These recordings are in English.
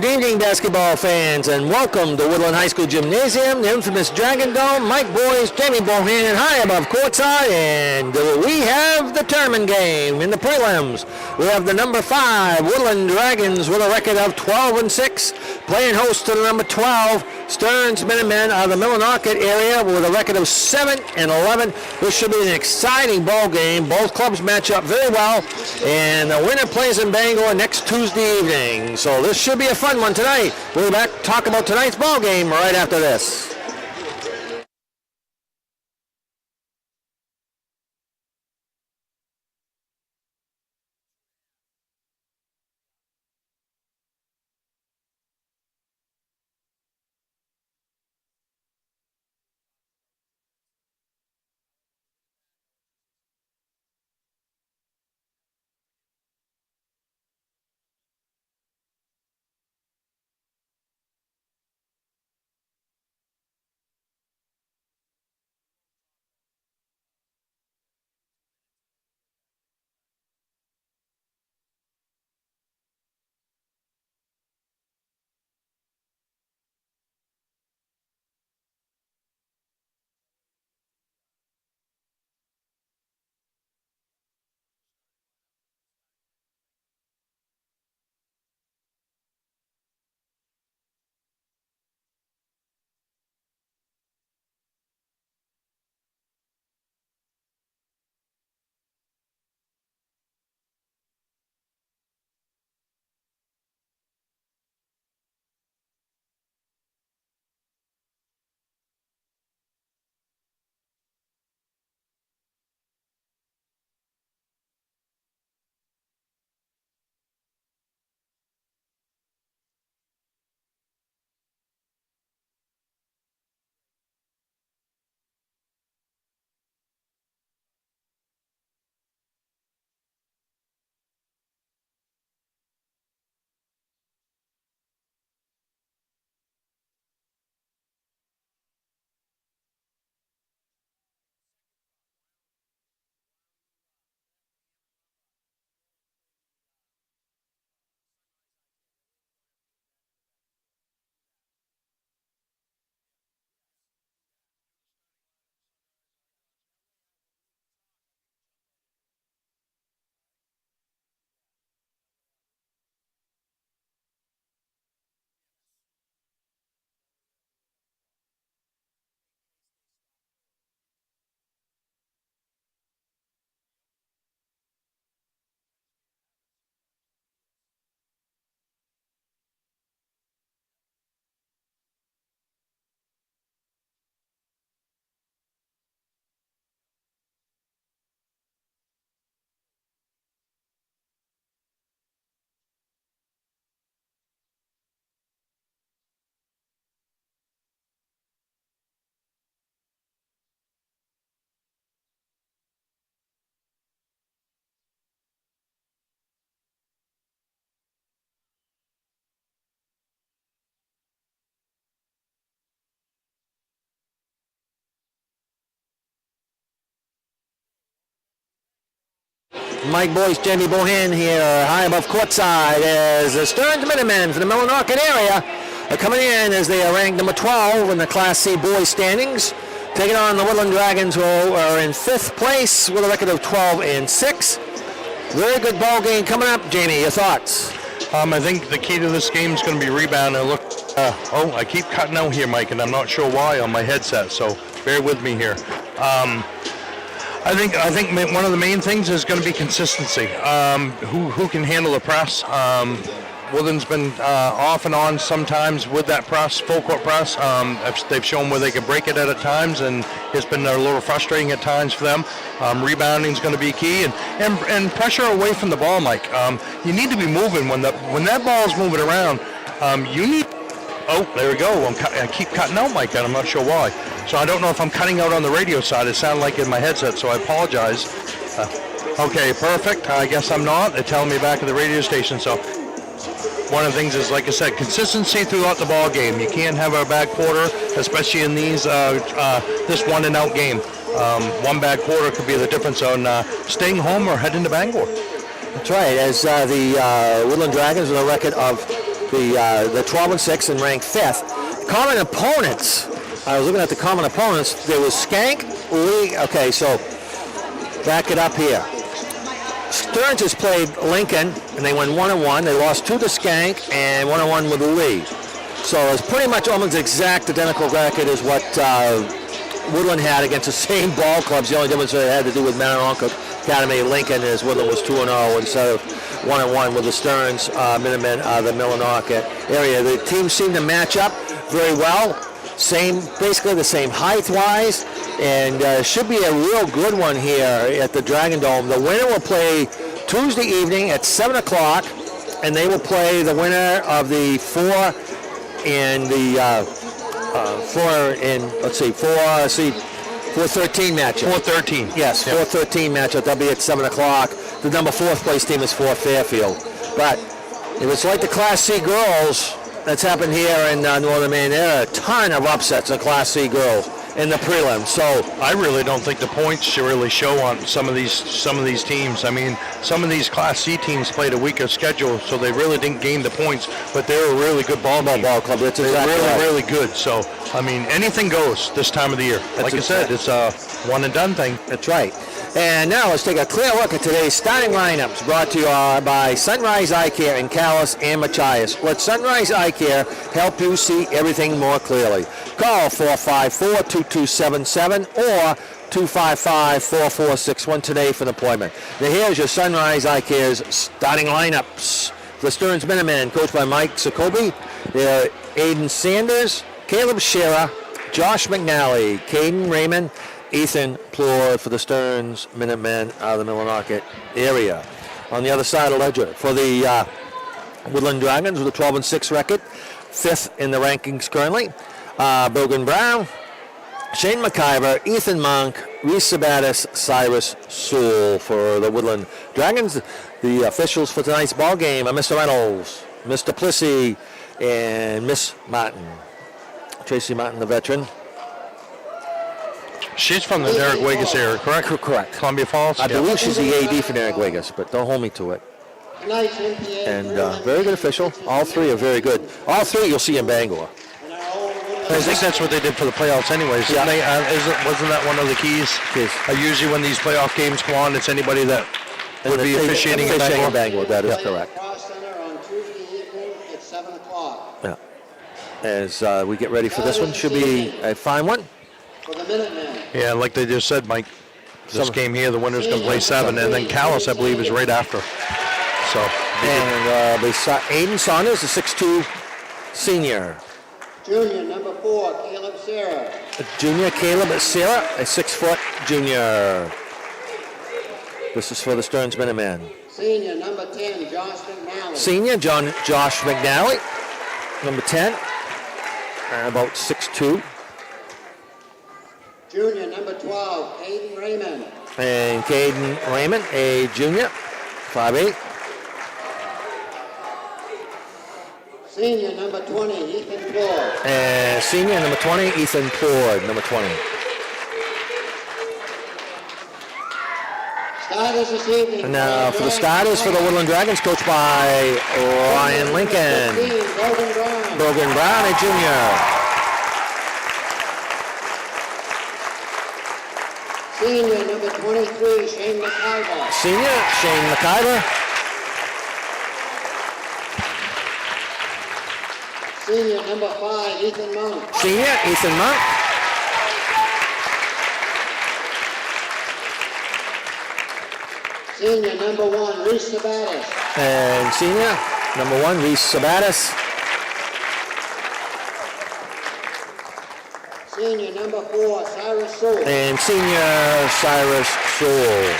Good evening, basketball fans, and welcome to Woodland High School Gymnasium, the infamous Dragon Dome. Mike Boyce, Jamie Bohannon, high above courtside, and we have the tournament game in the prelims. We have the number 5 Woodland Dragons with a record of 12-6, playing host to the number 12 Stearns Minutemen out of the Millinocket area with a record of 7-11. This should be an exciting ball game. Both clubs match up very well, and the winner plays in Bangor next Tuesday evening. So this should be a fun one tonight. We'll be back to talk about tonight's ball game right after this. Mike Boyce, Jamie Bohannon here, high above courtside as the Stearns Minutemen from the Millinocket area are coming in as they are ranked number 12 in the Class C boys standings, taking on the Woodland Dragons, who are in 5th place with a record of 12-6. Very good ball game coming up. Jamie, your thoughts? I think the key to this game is going to be rebound. And look, I keep cutting out here, Mike, and I'm not sure why on my headset, so bear with me here. I think one of the main things is going to be consistency. Who can handle the press? Woodland's been off and on sometimes with that press, full court press. They've shown where they can break it at times, and it's been a little frustrating at times for them. Rebounding is going to be key, and pressure away from the ball, Mike. You need to be moving when that ball is moving around. You need. Oh, there we go. I keep cutting out, Mike, and I'm not sure why. So I don't know if I'm cutting out on the radio side. It sounded like in my headset, so I apologize. Okay, perfect. I guess I'm not. They're telling me back at the radio station. So one of the things is, like I said, consistency throughout the ball game. You can't have a bad quarter, especially in these this one and out game. One bad quarter could be the difference on staying home or heading to Bangor. That's right. As the Woodland Dragons with a record of the 12 and 6 and ranked 5th. Common opponents. I was looking at the common opponents. There was Skank, Lee. Okay, so back it up here. Stearns has played Lincoln, and they went 1-1. They lost 2 to Skank and 1-1 with Lee. So it's pretty much almost exact identical record as what Woodland had against the same ball clubs. The only difference it had to do with Marinonka Academy. Lincoln is Woodland was 2-0 instead of 1-1 with the Stearns Minutemen, the Millinocket area. The teams seem to match up very well. Basically the same height-wise, and should be a real good one here at the Dragon Dome. The winner will play Tuesday evening at 7 o'clock, and they will play the winner of the 4 4-13 matchup. 4-13. Yes, 4-13 matchup. That'll be at 7 o'clock. The number 4th place team is Fort Fairfield. But if it's like the Class C girls, that's happened here in Northern Maine. There are a ton of upsets in Class C girls in the prelims. So I really don't think the points should really show on some of these teams. I mean, some of these Class C teams played a weaker schedule, so they really didn't gain the points. But they're a really good ball club. That's exactly really good. So I mean, anything goes this time of the year. Like I said, it's a one and done thing. That's right. And now let's take a clear look at today's starting lineups, brought to you by Sunrise Eye Care in Calais and Machias. Let Sunrise Eye Care help you see everything more clearly. Call 454-2277 or 255-4461 today for an appointment. Now here's your Sunrise Eye Care's starting lineups. The Stearns Minutemen, coached by Mike Jacoby. They're Aiden Sanders, Caleb Scherer, Josh McNally, Caden Raymond, Ethan Plourd for the Stearns Minutemen out of the Millinocket area. On the other side of the ledger, for the Woodland Dragons with a 12 and 6 record, 5th in the rankings currently, Brogan Brown, Shane McIver, Ethan Monk, Reese Sabatis, Cyrus Sewell for the Woodland Dragons. The officials for tonight's ball game are Mr. Reynolds, Mr. Plissy, and Miss Martin. Tracy Martin, the veteran. She's from the Derek Wegas area, correct? Correct. Columbia Falls? I believe she's the AD for Derek Wegas, but don't hold me to it. And very good official. All 3 are very good. All 3 you'll see in Bangor. I think that's what they did for the playoffs anyways. Yeah. Wasn't that one of the keys? Usually when these playoff games come on, it's anybody that would be officiating in Bangor. That is correct. On Tuesday evening at 7 o'clock. Yeah. As we get ready for this one, should be a fine one. For the Minutemen. Yeah, like they just said, Mike, this game here, the winner's going to play 7, and then Calais, I believe, is right after. So, and Aiden Saunders, the 6'2 senior. Junior, number 4, Caleb Serra. Junior Caleb Serra, a 6-foot junior. This is for the Stearns Minutemen. Senior, number 10, Josh McNally. Senior, Josh McNally, number 10, about 6'2. Junior, number 12, Caden Raymond. And Caden Raymond, a junior, 5'8". Senior, number 20, Ethan Plourd. And senior, number 20, Ethan Plourd, number 20. Starters this evening. And now for the starters for the Woodland Dragons, coached by Ryan Lincoln. 15, Brogan Brown. Brogan Brown, a junior. Senior, number 23, Shane McIver. Senior, Shane McIver. Senior, number 5, Ethan Monk. Senior, Ethan Monk. Senior, number 1, Reese Sabatis. And senior, number 1, Reese Sabatis. Senior, number 4, Cyrus Sewell. And senior, Cyrus Sewell.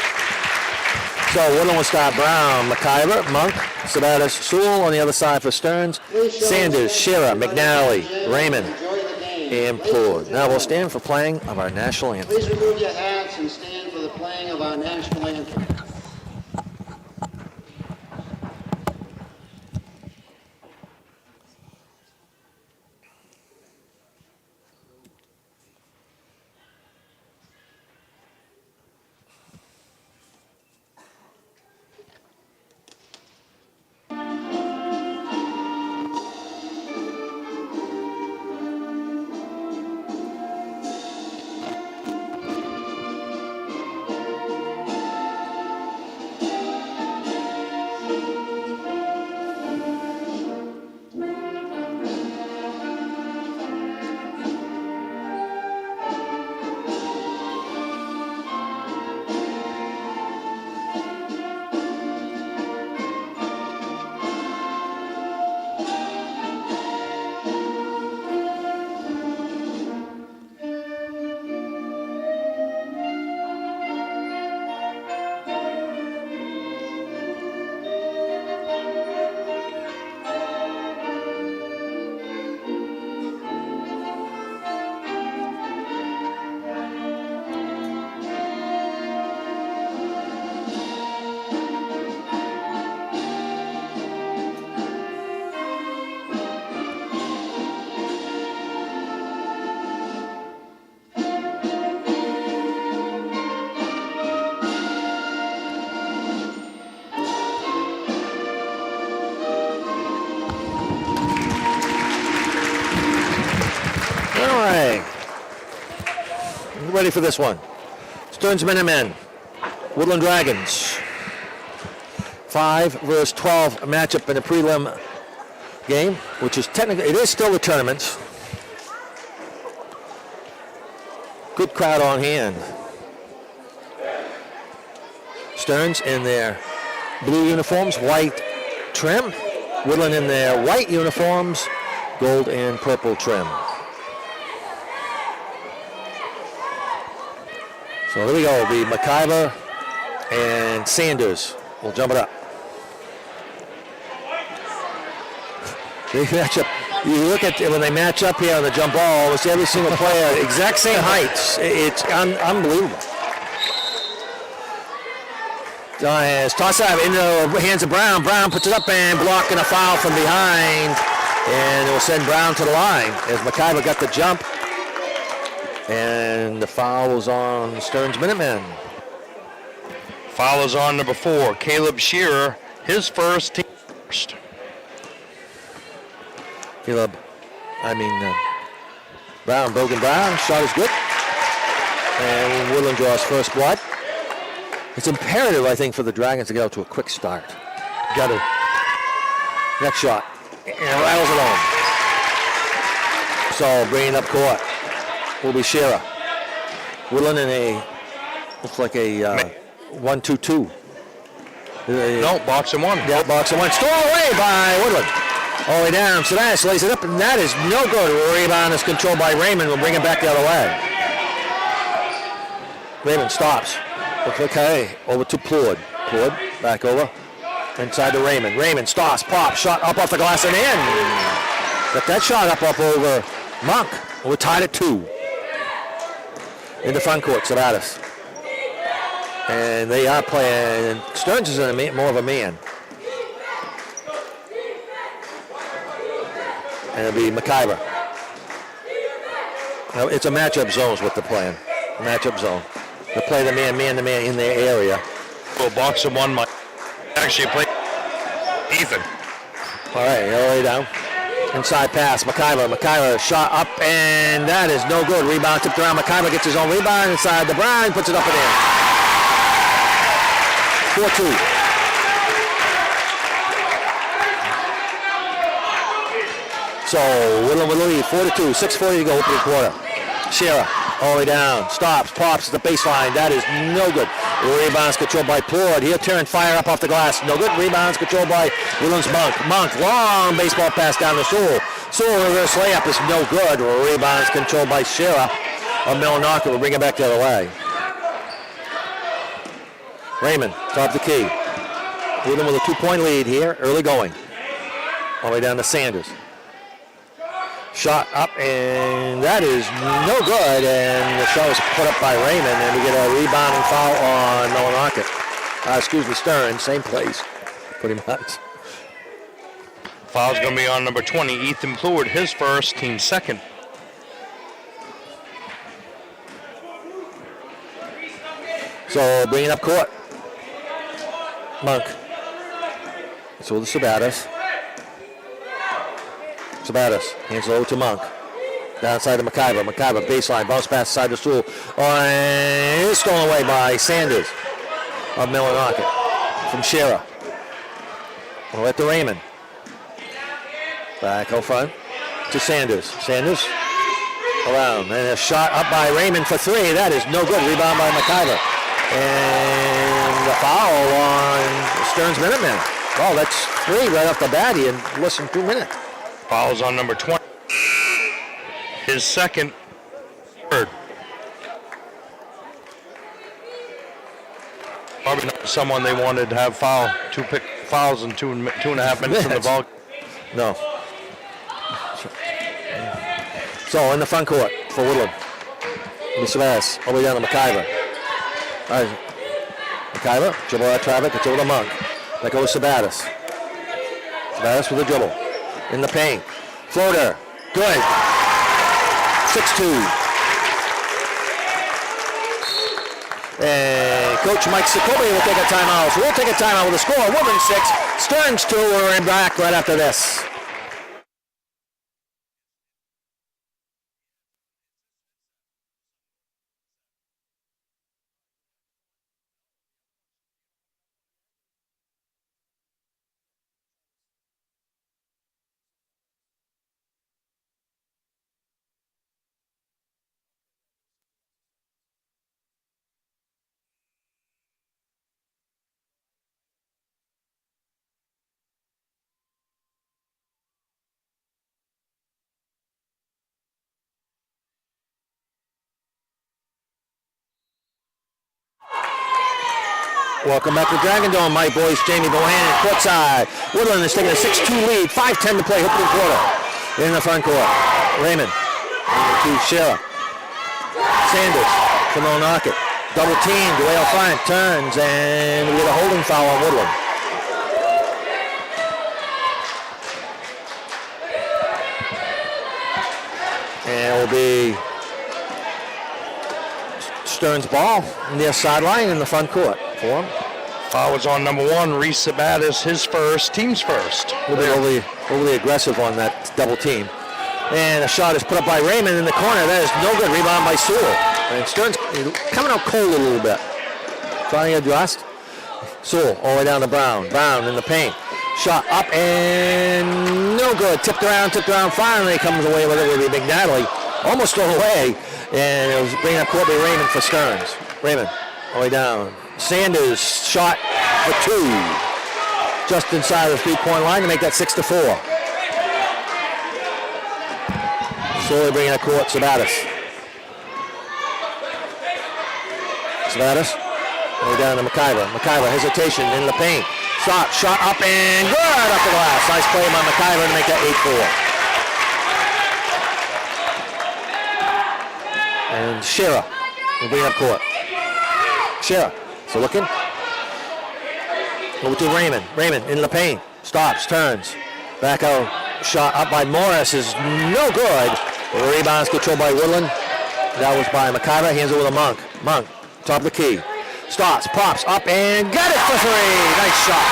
So Woodland will start Brown, McIver, Monk, Sabatis, Sewell on the other side for Stearns. Sanders, Scherer, McNally, Raymond, and Plourd. Now we'll stand for playing of our national anthem. Please remove your hats and stand for the playing of our national anthem. ready for this one. Stearns Minutemen, Woodland Dragons. 5 versus 12 matchup in the prelim game, which is technically, it is still the tournament. Good crowd on hand. Stearns in their blue uniforms, white trim. Woodland in their white uniforms, gold and purple trim. So there we go. It'll be McIver and Sanders. We'll jump it up. They match up. You look at when they match up here on the jump ball, almost every single player, exact same heights. It's unbelievable. As toss out into the hands of Brown. Brown puts it up and blocking a foul from behind. And it will send Brown to the line as McIver got the jump. And the foul was on Stearns Minutemen. Foul is on number 4, Caleb Shearer, his first, team first. Brogan Brown, shot is good. And Woodland draws first blood. It's imperative, I think, for the Dragons to get out to a quick start. Got to. Next shot. And rattles it home. So bringing up court will be Shearer. Woodland in a, looks like a 1-2-2. No, box and one. Yeah, box and one. Stolen away by Woodland. All the way down. Stearns lays it up, and that is no good. Rebound is controlled by Raymond. We'll bring it back the other way. Raymond stops. Okay, over to Plourde. Plourde, back over. Inside to Raymond. Raymond stops, pops, shot up off the glass and in. Got that shot up over Monk. We're tied at 2. In the front court, Sabatis. And they are playing, Stearns is more of a man. And it'll be McIver. Now, it's a matchup zone is what they're playing. Matchup zone. They play the man to man in their area. Well, box and one might actually play Ethan. All right, all the way down. Inside pass, McIver shot up, and that is no good. Rebound tipped around. McIver gets his own rebound inside the Brown, puts it up and in. 4-2. So Woodland will lead 4-2, 6:40 to go, opening quarter. Shearer all the way down, stops, pops at the baseline. That is no good. Rebounds controlled by Plourde. He'll turn fire up off the glass. No good. Rebounds controlled by Woodland's Monk. Monk, long baseball pass down to Sewell. Sewell reverse layup is no good. Rebounds controlled by Shearer. A Millinocker will bring it back the other way. Raymond, top the key. Woodland with a 2-point lead here, early going. All the way down to Sanders. Shot up, and that is no good, and the shot was put up by Raymond, and we get a rebounding foul on Millinocker. Stearns, same place, pretty much. Foul's going to be on number 20, Ethan Plourde, his first, team second. So bringing up court. Monk. So the Sabatis. Sabatis hands it over to Monk. Downside to McIver. McIver baseline, bounce pass side to Sewell. It's stolen away by Sanders of Millinocker from Shearer. We'll let to Raymond. Back out front to Sanders. Sanders around. And a shot up by Raymond for 3. That is no good. Rebound by McIver. And the foul on Stearns Minutemen. Well, that's 3 right off the bat in less than 2 minutes. Foul's on number 20. His second, third. Probably not someone they wanted to have foul. 2 fouls in 2.5 minutes in the ball. No. So in the front court for Woodland. Sabatis all the way down to McIver. All right. McIver, dribble out traffic, it's over to Monk. That goes Sabatis. Sabatis with a dribble. In the paint. Floater. Good. 6-2. And Coach Mike Sicobi will take a timeout. So we'll take a timeout with a score. Woodland 6, Stearns 2. We're back right after this. Welcome back to Dragon Dome, my boys. Jamie Bohannon, courtside. Woodland is taking a 6-2 lead. 5:10 to play, opening quarter. In the front court, Raymond. To Shearer. Sanders, Simone Knockett. Double teamed, way out front, turns, and we get a holding foul on Woodland. And it will be Stearns ball near sideline in the front court for him. Foul was on number 1, Reese Sabatis, his first, team's first. A little bit overly aggressive on that double team. And a shot is put up by Raymond in the corner. That is no good. Rebound by Sewell. And Stearns coming out cold a little bit. Trying to adjust. Sewell all the way down to Brown. Brown in the paint. Shot up and no good. Tipped around. Finally comes away with it with McNally. Almost thrown away. And it was bringing up Corby Raymond for Stearns. Raymond all the way down. Sanders shot for 2. Just inside the 3-point line to make that 6-4. Slowly bringing up court, Sabatis. Sabatis, all the way down to McIver. McIver, hesitation in the paint. Shot up and good up the glass. Nice play by McIver to make that 8-4. And Shearer will bring up court. Shearer, so looking. Over to Raymond. Raymond in the paint. Stops, turns. Back out. Shot up by Morris is no good. Rebounds controlled by Woodland. That was by McIver. Hands over to Monk. Monk, top of the key. Stops, pops, up, and got it for 3. Nice shot.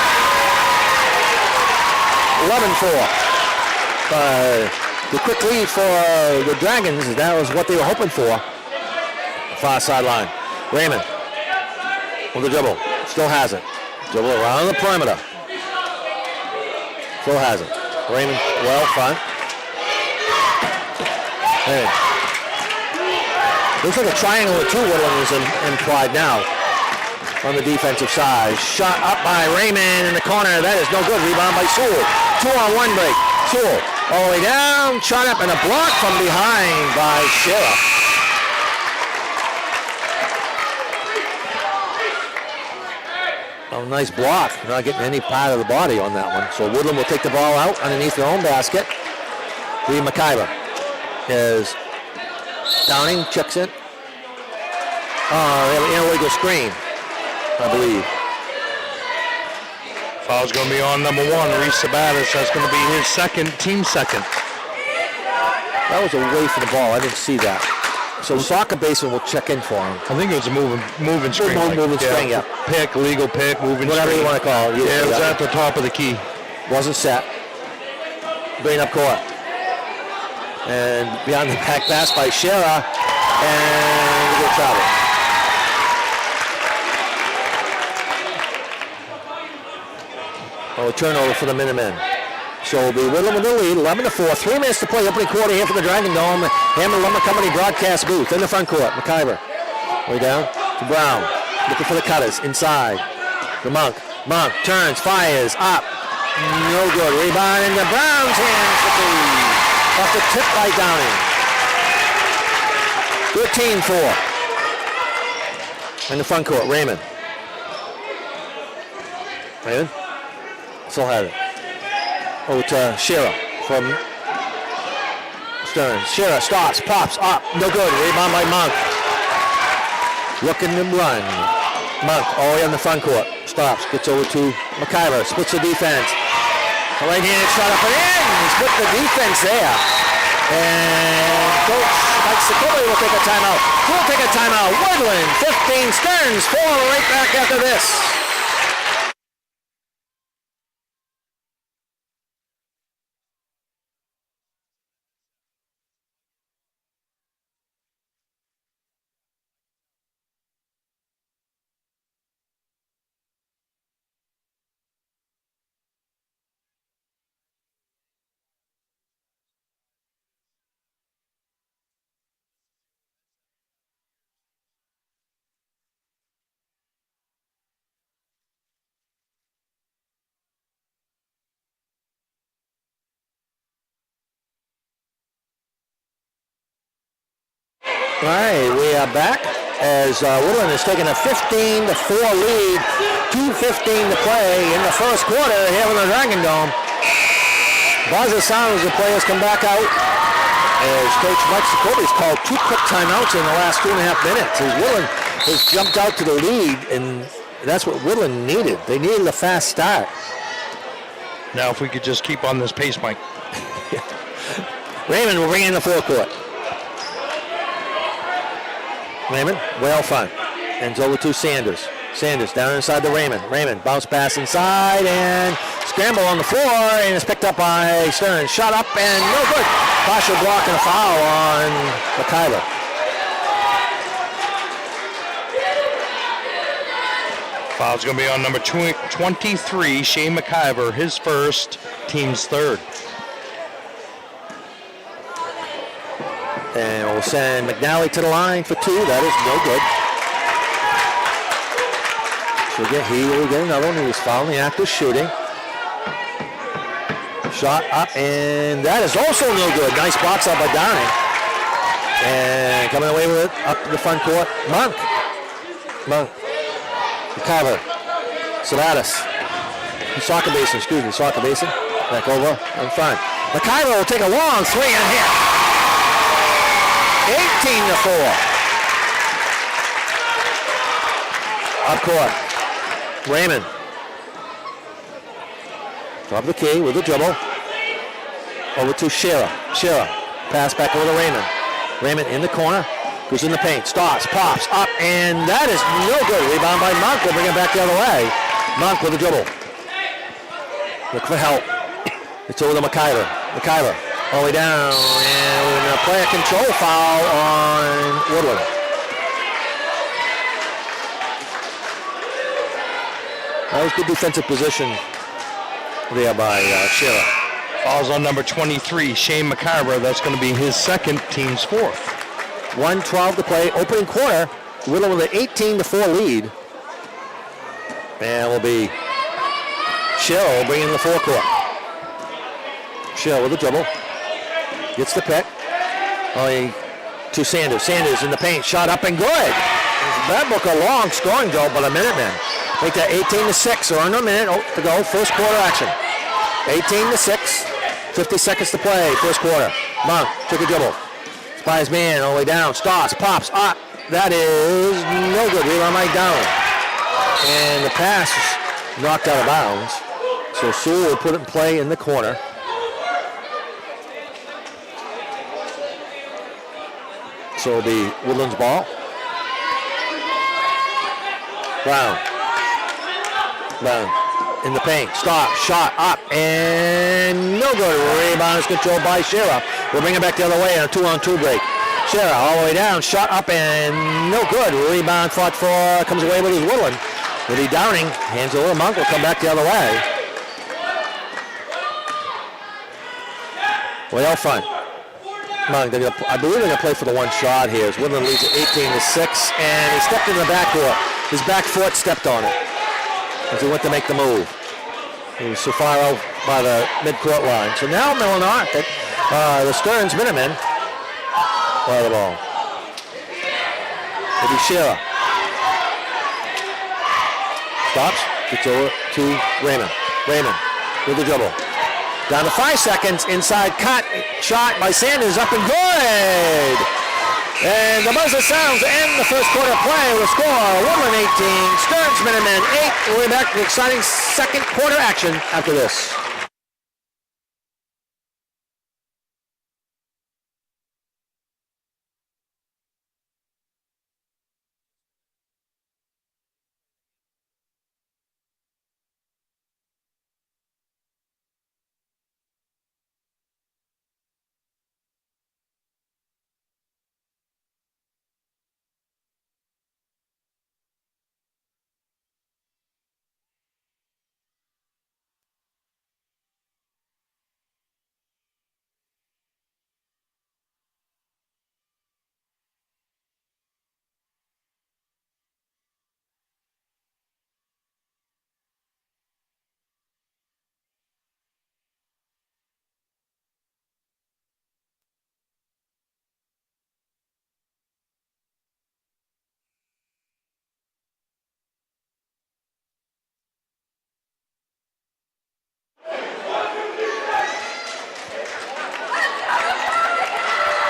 11-4. The quick lead for the Dragons, that was what they were hoping for. Far sideline. Raymond with the dribble. Still has it. Dribble around the perimeter. Still has it. Raymond well front. Hey. Looks like a triangle or 2 Woodland is implied now on the defensive side. Shot up by Raymond in the corner. That is no good. Rebound by Sewell. 2-on-1 break. Sewell all the way down. Shot up and a block from behind by Shearer. Oh, nice block. Not getting any part of the body on that one. So Woodland will take the ball out underneath their own basket. Lee McIver is Downing, checks it. Illegal screen, I believe. Foul's going to be on number 1, Reese Sabatis. That's going to be his team second. That was away from the ball. I didn't see that. So soccer baseman will check in for him. I think it was a moving screen. Moving screen, yeah. Pick, legal pick, moving whatever screen. You want to call it. Yeah, it was at the top of the key. Wasn't set. Bring up court. And beyond the back pass by Shearer. And we get travel. Oh, turnover for the Minutemen. So we'll be Woodland with the lead, 11-4. 3 minutes to play, opening quarter here for the Dragon Dome. Hammond Lumber Company broadcast booth in the front court. McIver, way down to Brown, looking for the cutters inside. The Monk turns, fires up, no good. Rebound into Brown's hands for 3. Off the tip by Downing. 13-4. In the front court, Raymond. Still has it. Over to Shearer from Stearns. Shearer stops, pops, up, no good. Rebound by Monk. Looking to run. Monk all the way on the front court. Stops, gets over to McIver, splits the defense. A right-handed shot up and in. He split the defense there. And Coach Mike Sicoli will take a timeout. We'll take a timeout. Woodland 15, Stearns 4. Right back after this. All right, we are back as Woodland is taking a 15-4 lead 2:15 to play in the first quarter here in the Dragon Dome. Buzzer sounds, the players come back out as Coach Mike Jacoby's called 2 quick timeouts in the last 2.5 minutes. As Woodland has jumped out to the lead, and that's what Woodland needed. They needed a fast start. Now, if we could just keep on this pace, Mike. Raymond will bring in the forecourt. Raymond, well fun. Ends over to Sanders. Sanders down inside the Raymond. Raymond bounce pass inside and scramble on the floor, and it's picked up by Stearns. Shot up and no good. Partial block and a foul on McIver. Foul's going to be on number 23, Shane McIver, his first, team's third. And we'll send McNally to the line for 2. That is no good. So he will get another one. He was fouled in the act of shooting. Shot up, and that is also no good. Nice box out by Downing. And coming away with it up to the front court, Monk. McIver. Sabatis. Soccer basin. Back over in front. McIver will take a long 3 and hit. 18-4. Up court. Raymond. Top of the key with the dribble. Over to Shearer. Pass back over to Raymond. Raymond in the corner. Goes in the paint. Stops. Pops. Up. And that is no good. Rebound by Monk. Will bring it back the other way. Monk with the dribble. Look for help. It's over to McIver. All the way down. And a player control foul on Woodland. That was good defensive position there by Shearer. Foul's on number 23, Shane McIver. That's going to be his second, team's fourth. 1:12 to play. Opening quarter. Woodland with an 18-4 lead. And it will be Shearer bringing the forecourt. Shearer with the dribble. Gets the pick. To Sanders. Sanders in the paint. Shot up and good. That looked a long scoring goal, but a Minutemen make that 18-6. So under a minute to go. First quarter action. 18-6. 50 seconds to play. First quarter. Monk took a dribble. By his man all the way down. Stops. Pops. Up. That is no good. Rebound Mike Down. And the pass is knocked out of bounds. So Sewell will put it in play in the corner. So it'll be Woodland's ball. Brown in the paint. Stop. Shot up and no good. Rebound is controlled by Shearer. We'll bring it back the other way on a 2-on-2 break. Shearer all the way down. Shot up and no good. Rebound fought for. Comes away with his Woodland. With the Downing. Hands over. Monk will come back the other way. Well front. Monk, I believe they're going to play for the one shot here. As Woodland leads at 18-6, and he stepped in the backcourt. His back foot stepped on it as he went to make the move. He was so far out by the mid-court line. So now Millenart, the Stearns Minutemen, by the ball. It'll be Shearer. Stops, gets over to Raymond. Raymond with the dribble. Down to 5 seconds, inside cut, shot by Sanders, up and good! And the buzzer sounds to end the first quarter play with a score, Woodland 18, Stearns Minutemen 8. We'll be back to exciting second quarter action after this.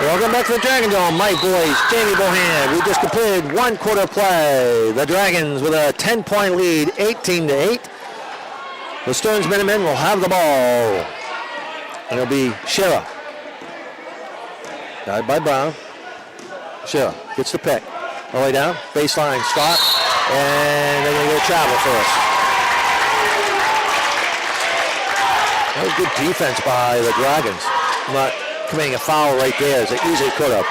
Welcome back to the Dragon Dome. Mike Boyce, Jamie Bohan. We just completed one quarter play. The Dragons with a 10-point lead, 18-8. The Stearns Minutemen will have the ball. And it'll be Shearer. Guided by Brown. Shearer gets the pick. All the way down. Baseline stop. And they're going to go travel first. That was good defense by the Dragons. Not committing a foul right there as they easily could have.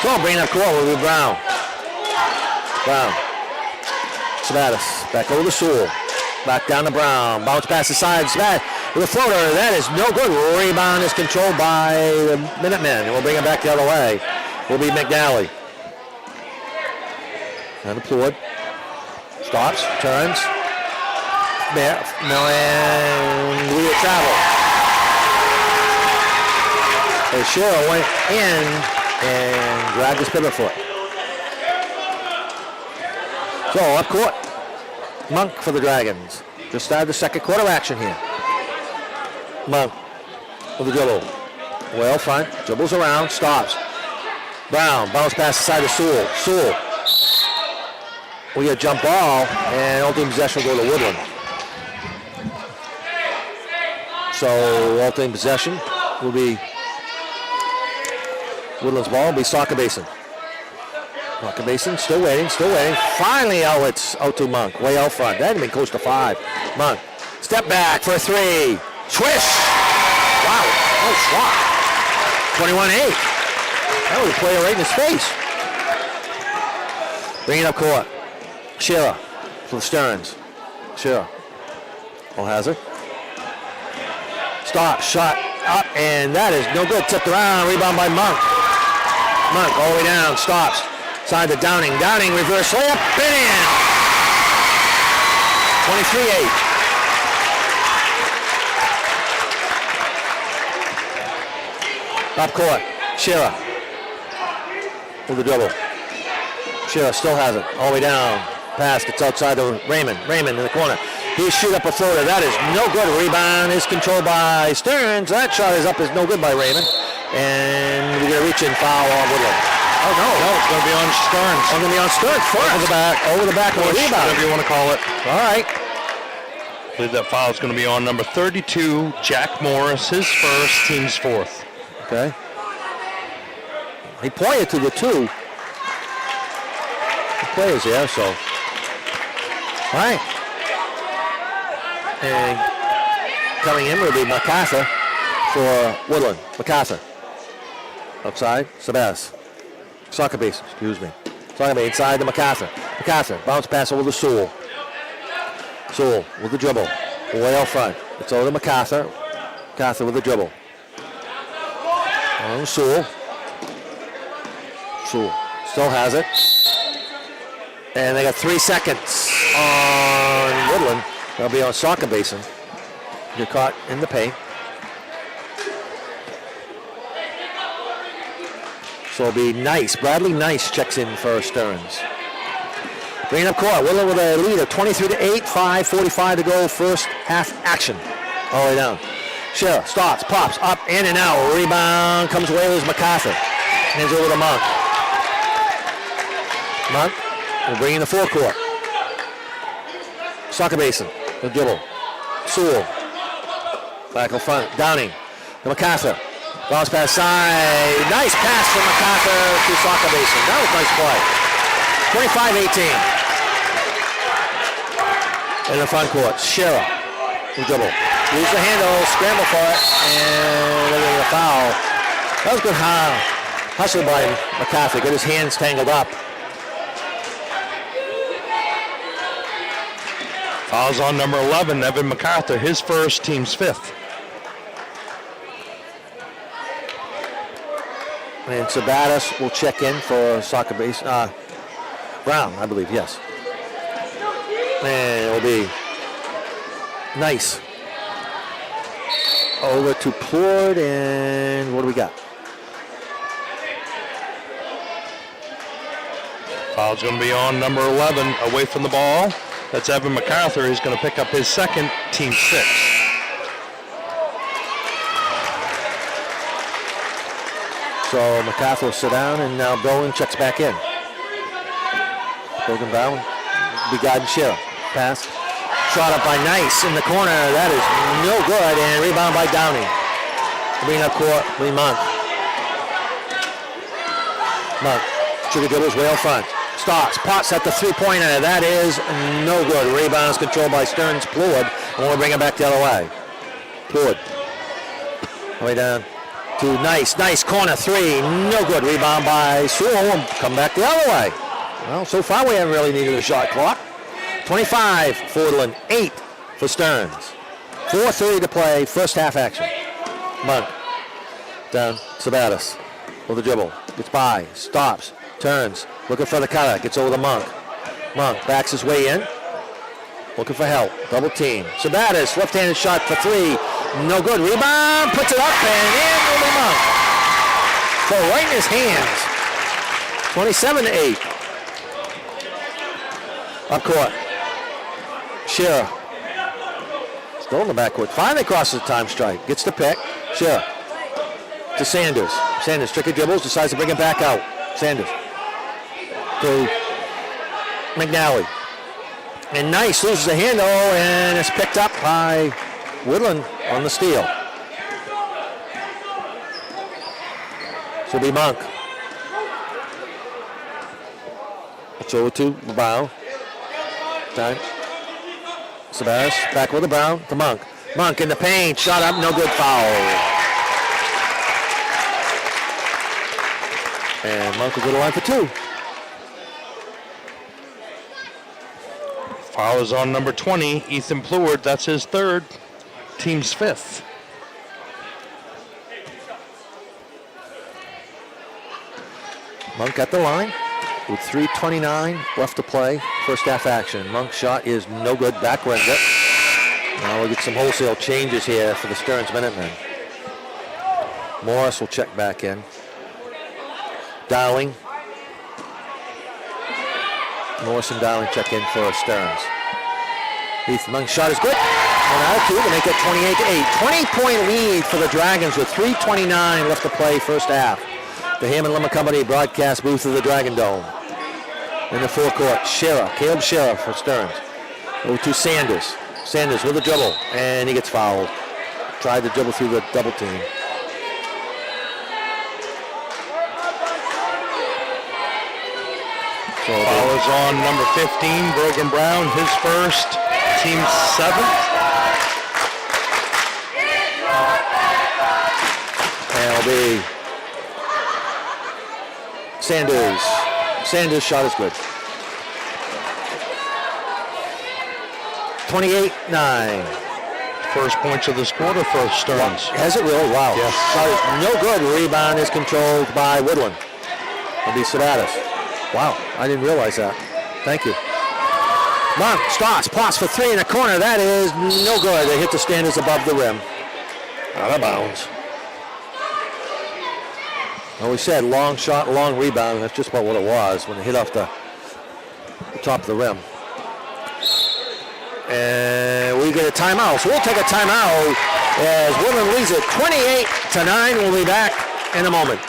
So I'll bring up court will be Brown. Brown. Sabatis back over to Sewell. Back down to Brown. Bounce pass aside. Sabatis with a floater. That is no good. Rebound is controlled by the Minutemen. We'll bring it back the other way. Will be McNally. Undeployed. Stops. Turns. There. No, and we travel. Shearer went in and grabbed his pivot foot. So up court, Monk for the Dragons. Just started the second quarter action here. Monk with the dribble. Well front, dribbles around, stops. Brown, bounce pass aside to Sewell. Sewell. We get a jump ball and ultimate possession will go to Woodland. So ultimate possession will be Woodland's ball will be Soccer Basin. Soccer Basin still waiting. Finally it's out to Monk, way out front. That had been close to 5. Monk, step back for a 3. Swish! Wow, oh swat. 21-8. That was a player right in his face. Bring it up court. Shearer for the Stearns. Shearer. Hazard. Stop, shot, up, and that is no good. Tipped around, rebound by Monk. Monk all the way down, stops. Side to Downing. Downing reverse layup, and in. 23-8. Up court, Shearer with the dribble. Shearer still has it, all the way down. Pass gets outside to Raymond. Raymond in the corner. He shoot up a floater. That is no good. Rebound is controlled by Stearns. That shot is up, is no good by Raymond. And we're going to reach in foul on Woodland. Oh, no. No, it's going to be on Stearns. It's going to be on Stearns first. Over the back of the rebound. Whatever you want to call it. All right. I believe that foul is going to be on number 32, Jack Morris, his first, team's fourth. Okay. He pointed to the 2 players there, so. All right. And coming in will be MacArthur for Woodland. MacArthur. Outside, Sabatis. Soccer base, excuse me. Soccer base inside to MacArthur. MacArthur, bounce pass over to Sewell. Sewell with the dribble. Way out front. It's over to MacArthur. MacArthur with the dribble. On Sewell. Sewell still has it. And they got 3 seconds on Woodland. They'll be on Soccer Basin. You're caught in the paint. So it'll be Nice. Bradley Nice checks in for Stearns. Bringing up court. Woodland with a lead of 23-8. 5:45 to go. First half action. All the way down. Shearer stops, pops, up, in and out. Rebound comes away with MacArthur. Hands over to Monk. Monk will bring in the forecourt. Soccer Basin. The dribble. Sewell. Back in front. Downing. To MacArthur. Bounce pass side. Nice pass from MacArthur to Soccer Basin. That was a nice play. 25-18. In the front court. Shearer. The dribble. Use the handle. Scramble for it. And they're getting a foul. That was good hustle by MacArthur. Got his hands tangled up. Foul's on number 11, Evan MacArthur, his first, team's fifth. And Sabatis will check in for Soccer Base. Brown, I believe, yes. And it will be Nice. Over to Plourd, and what do we got? Foul's going to be on number 11, away from the ball. That's Evan MacArthur. He's going to pick up his second, team 6. So MacArthur will sit down, and now Bowen checks back in. Broken Brown, Begard Shearer. Pass. Shot up by Nice in the corner. That is no good, and rebound by Downey. Bring up court, Monk. Monk. Sugar dribbles way out front. Stops. Potts at the three-pointer. That is no good. Rebounds controlled by Stearns. Pleward. And we'll bring it back the other way. Pleward. Way down to Nice. Nice corner three. No good. Rebound by Sewell. Come back the other way. Well, so far we haven't really needed a shot clock. 25 for Woodland. 8 for Stearns. 4:30 to play. First half action. Monk. Down. Sabatis. With the dribble. Gets by. Stops. Turns. Looking for the cutter. Gets over the Monk. Monk backs his way in. Looking for help. Double team. Sabatis. Left-handed shot for three. No good. Rebound. Puts it up and in will be Monk. So right in his hands. 27-8. Up court. Shearer. Still in the backcourt. Finally crosses the time strike. Gets the pick. Shearer. To Sanders. Sanders, tricky dribbles, decides to bring it back out. Sanders. To McNally. And Nice loses the handle, and it's picked up by Woodland on the steal. So it'll be Monk. It's over to Brown. Time. Sabatis back with the Brown to Monk. Monk in the paint, shot up, no good, foul. And Monk will go to the line for two. Foul is on number 20, Ethan Pleward. That's his third. Team's fifth. Monk at the line with 3:29 left to play. First half action. Monk's shot is no good. Backward it. Now we'll get some wholesale changes here for the Stearns Minutemen. Morris will check back in. Dowling. Morris and Dowling check in for Stearns. Ethan Monk's shot is good. And out two to make it 28-8. 20-point lead for the Dragons with 3:29 left to play first half. The Hammond Limit Company broadcast booth of the Dragon Dome. In the forecourt, Shearer, Caleb Shearer for Stearns. Over to Sanders. Sanders with a dribble, and he gets fouled. Tried to dribble through the double team. So foul is on number 15, Brogan Brown, his first, team's seventh. And it'll be Sanders. Sanders' shot is good. 28-9. First points of this quarter for Stearns. Has it really? Wow. Yes. Shot is no good. Rebound is controlled by Woodland. It'll be Sabatis. Wow, I didn't realize that. Thank you. Monk starts, pass for three in the corner. That is no good. They hit the standards above the rim. Out of bounds. Well, we said long shot, long rebound. That's just about what it was when it hit off the top of the rim. And we get a timeout. So we'll take a timeout as Woodland leads it 28-9. We'll be back in a moment.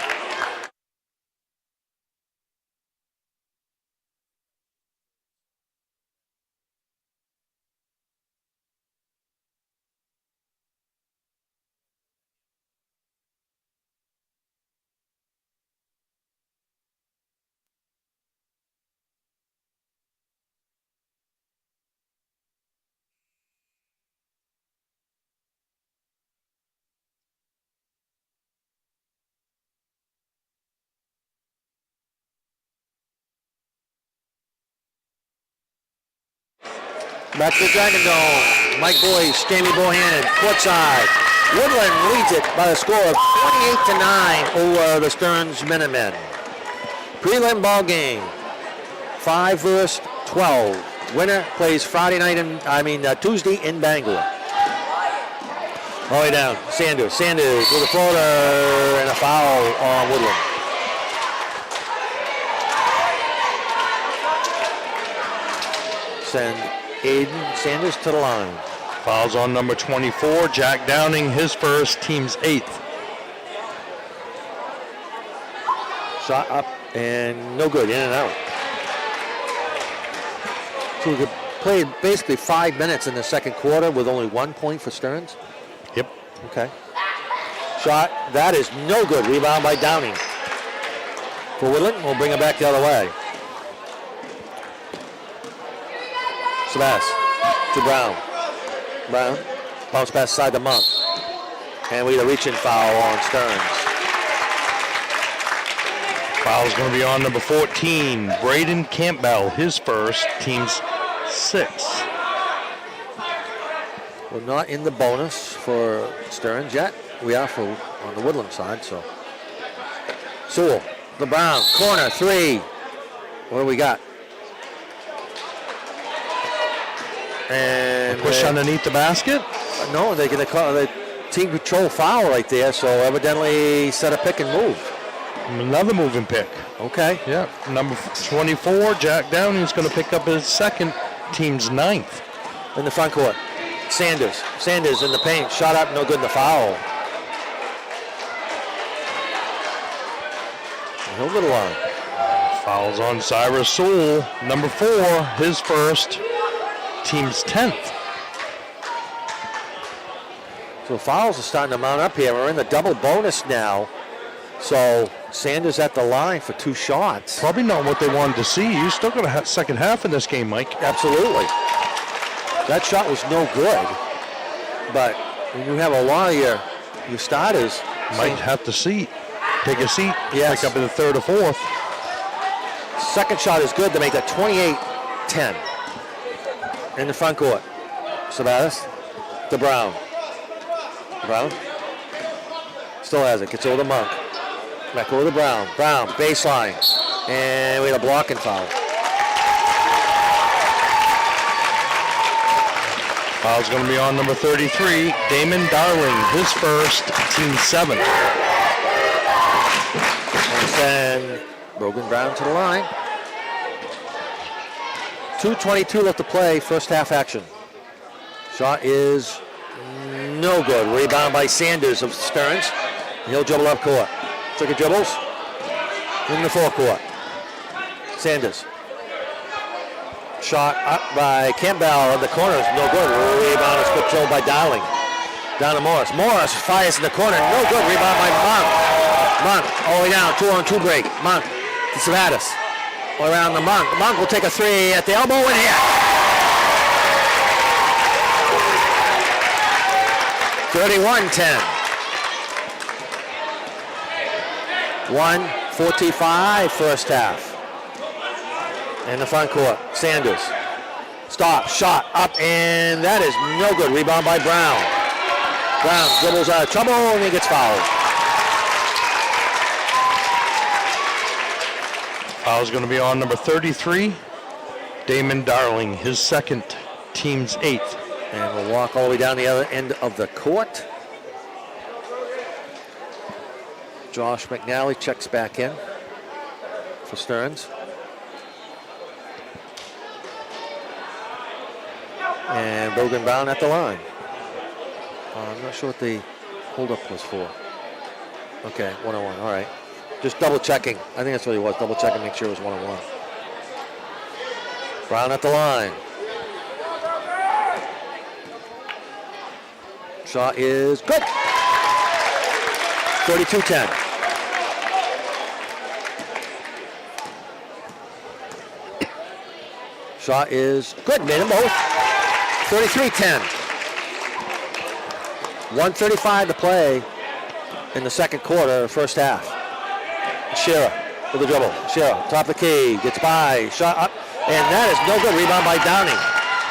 Back to the Dragon Dome. Mike Boyce, Jamie Bohannon, courtside. Woodland leads it by a score of 28-9 over the Stearns Minutemen. Prelim ball game. 5 versus 12. Winner plays Tuesday in Bangor. All the way down. Sanders. Sanders with a floater and a foul on Woodland. Send Aiden Sanders to the line. Fouls on number 24, Jack Downing, his first, team's eighth. Shot up and no good, in and out. So we played basically 5 minutes in the second quarter with only 1 point for Stearns. Yep. Okay. Shot, that is no good. Rebound by Downing. For Woodland, we'll bring it back the other way. Sebas to Brown. Brown, bounce pass side to Monk. And we get a reach-in foul on Stearns. Foul's going to be on number 14, Braden Campbell, his first, team's 6. We're not in the bonus for Stearns yet. We are on the Woodland side, so. Sewell, the Brown, corner, 3. What do we got? And Push underneath the basket? No, they're going to call the team control foul right there, so evidently set a pick and move. Another moving pick. Okay. Yeah, number 24, Jack Downey, is going to pick up his second, team's 9th. In the front court, Sanders in the paint, shot up, no good in the foul. He'll go to the line. Fouls on Cyrus Sewell, number 4, his first, team's 10th. So fouls are starting to mount up here. We're in the double bonus now. So Sanders at the line for 2 shots. Probably not what they wanted to see. You still got a second half in this game, Mike. Absolutely. That shot was no good. But when you have a lot of your starters. Might have to take a seat, yes. Pick up in the 3rd or 4th. Second shot is good to make that 28-10. In the front court. Sabatis to Brown. Brown still has it. Gets over to Monk. Back over to Brown. Brown, baseline. And we had a blocking foul. Foul's going to be on number 33, Damon Darling, his first, team 7. And send Brogan Brown to the line. 2:22 left to play, first half action. Shot is no good. Rebound by Sanders of Stearns. He'll dribble up court. Tricky dribbles. In the forecourt. Sanders. Shot up by Campbell in the corner is no good. Rebound is controlled by Dowling. Down to Morris. Morris fires in the corner. No good. Rebound by Monk. Monk all the way down. 2-on-2 break. Monk to Savatis. All around the Monk. Monk will take a 3 at the elbow and hit. 31-10. 1:45 first half. In the front court, Sanders. Stop, shot, up, and that is no good. Rebound by Brown. Brown dribbles out of trouble and he gets fouled. Foul's going to be on number 33, Damon Darling, his second, team's 8th. And we'll walk all the way down the other end of the court. Josh McNally checks back in for Stearns. And Brogan Brown at the line. I'm not sure what the holdup was for. Okay, 1-on-1, all right. Just double checking. I think that's what he was, double checking, make sure it was 1-on-1. Brown at the line. Shot is good. 32-10. Shot is good, made them both. 33-10. 1:35 to play in the second quarter, first half. Shearer with the dribble. Shearer, top of the key, gets by, shot up, and that is no good. Rebound by Downing.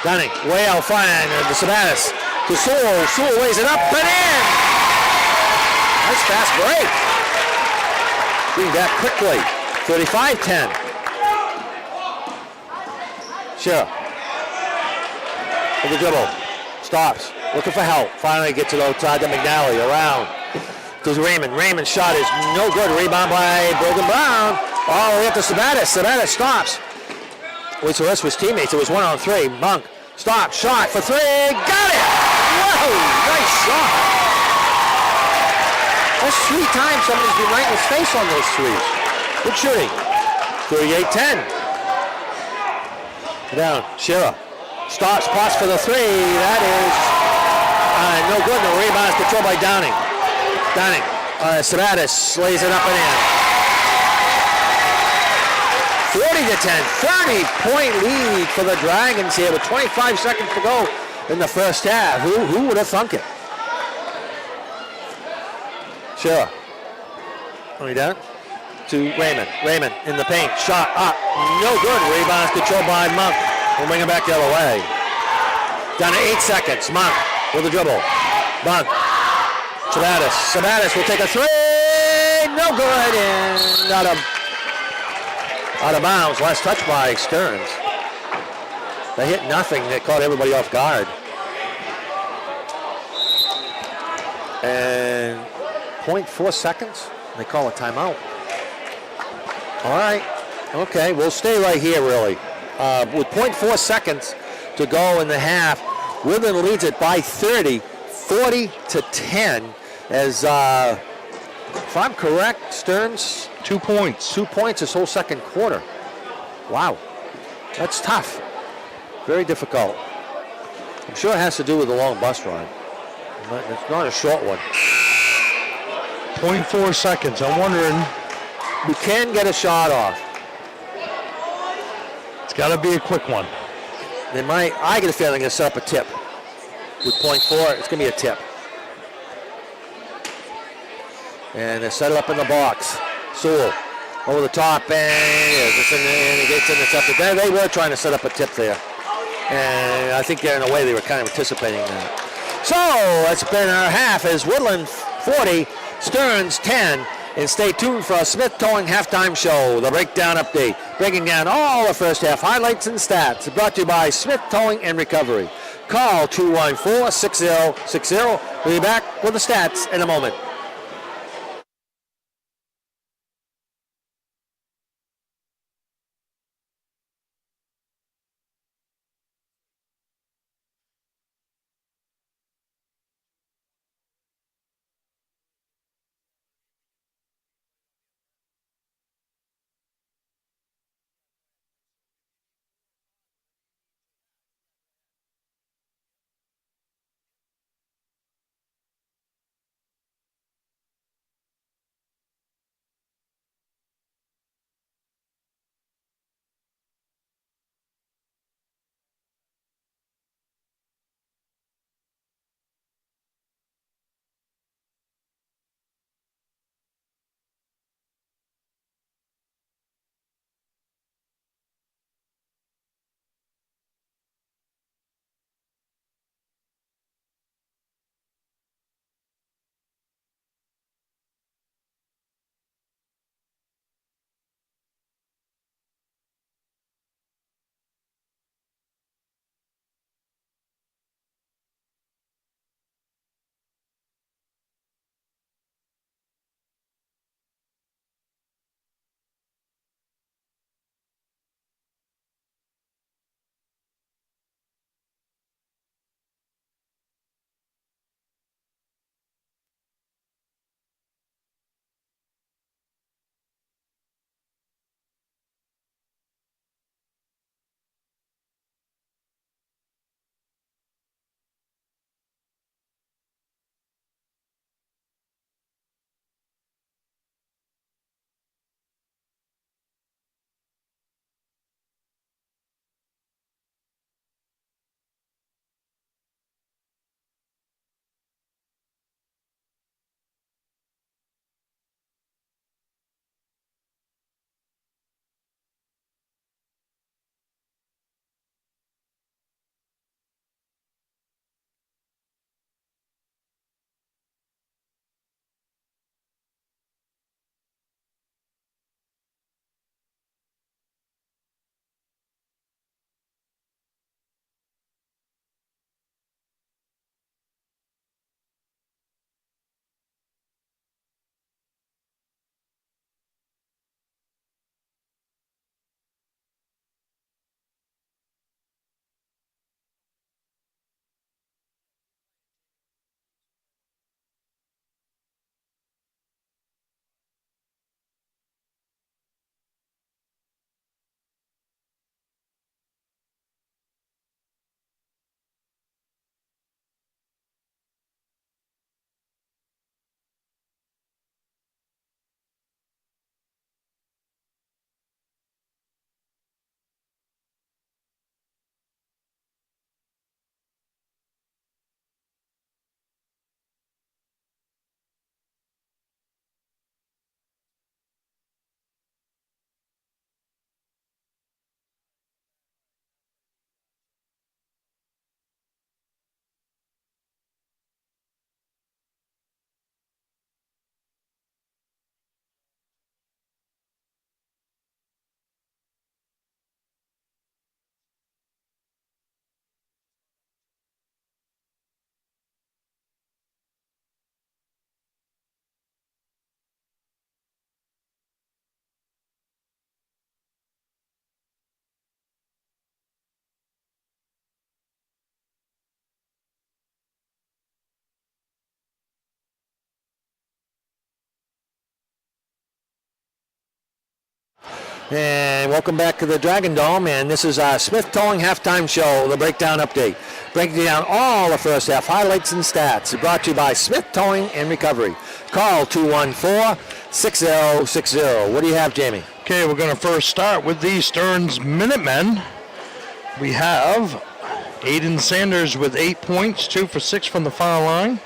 Downing, way out front, and the Sabatis to Sewell. Sewell weighs it up and in. Nice fast break. Being back quickly. 35-10. Shearer with the dribble. Stops. Looking for help. Finally gets it outside to McNally. Around. Goes Raymond. Raymond's shot is no good. Rebound by Brogan Brown. All the way up to Sabatis. Sabatis stops. Wait, so the rest of his teammates. It was 1-on-3. Monk. Stop. Shot for 3. Got it! Whoa! Nice shot. That's 3 times somebody's been right in his face on those threes. Good shooting. 38-10. Down. Shearer. Starts, pass for the three. That is no good. No rebound is controlled by Downing. Sabatis lays it up and in. 40-10. 30-point lead for the Dragons here with 25 seconds to go in the first half. Who would have thunk it? Shearer. Down to Raymond. Raymond in the paint. Shot up. No good. Rebound is controlled by Monk. We'll bring it back the other way. Down to 8 seconds. Monk with the dribble. Monk. Sabatis will take a three. No good. And out of bounds. Last touch by Stearns. They hit nothing. They caught everybody off guard. And 0.4 seconds. They call a timeout. All right. Okay, we'll stay right here, really. With 0.4 seconds to go in the half, Woodland leads it by 30, 40-10. As, if I'm correct, Stearns? 2 points. 2 points this whole second quarter. Wow. That's tough. Very difficult. I'm sure it has to do with the long bus ride. It's not a short one. 0.4 seconds. I'm wondering. We can get a shot off. It's got to be a quick one. They might. I get a feeling they're going to set up a tip. With 0.4, it's going to be a tip. And they set it up in the box. Sewell over the top, and he gets intercepted. They were trying to set up a tip there. And I think in a way they were kind of anticipating that. So that's been our half as Woodland 40, Stearns 10. And stay tuned for our Smith Towing halftime show, the breakdown update, breaking down all the first half highlights and stats. Brought to you by Smith Towing and Recovery. Call 214-6060. We'll be back with the stats in a moment. And welcome back to the Dragon Dome, and this is our Smith Towing Halftime Show, the breakdown update. Breaking down all the first half highlights and stats. Brought to you by Smith Towing and Recovery. Call 214-6060. What do you have, Jamie? Okay, we're going to first start with the Stearns Minutemen. We have Aiden Sanders with 8 points, 2 for 6 from the foul line.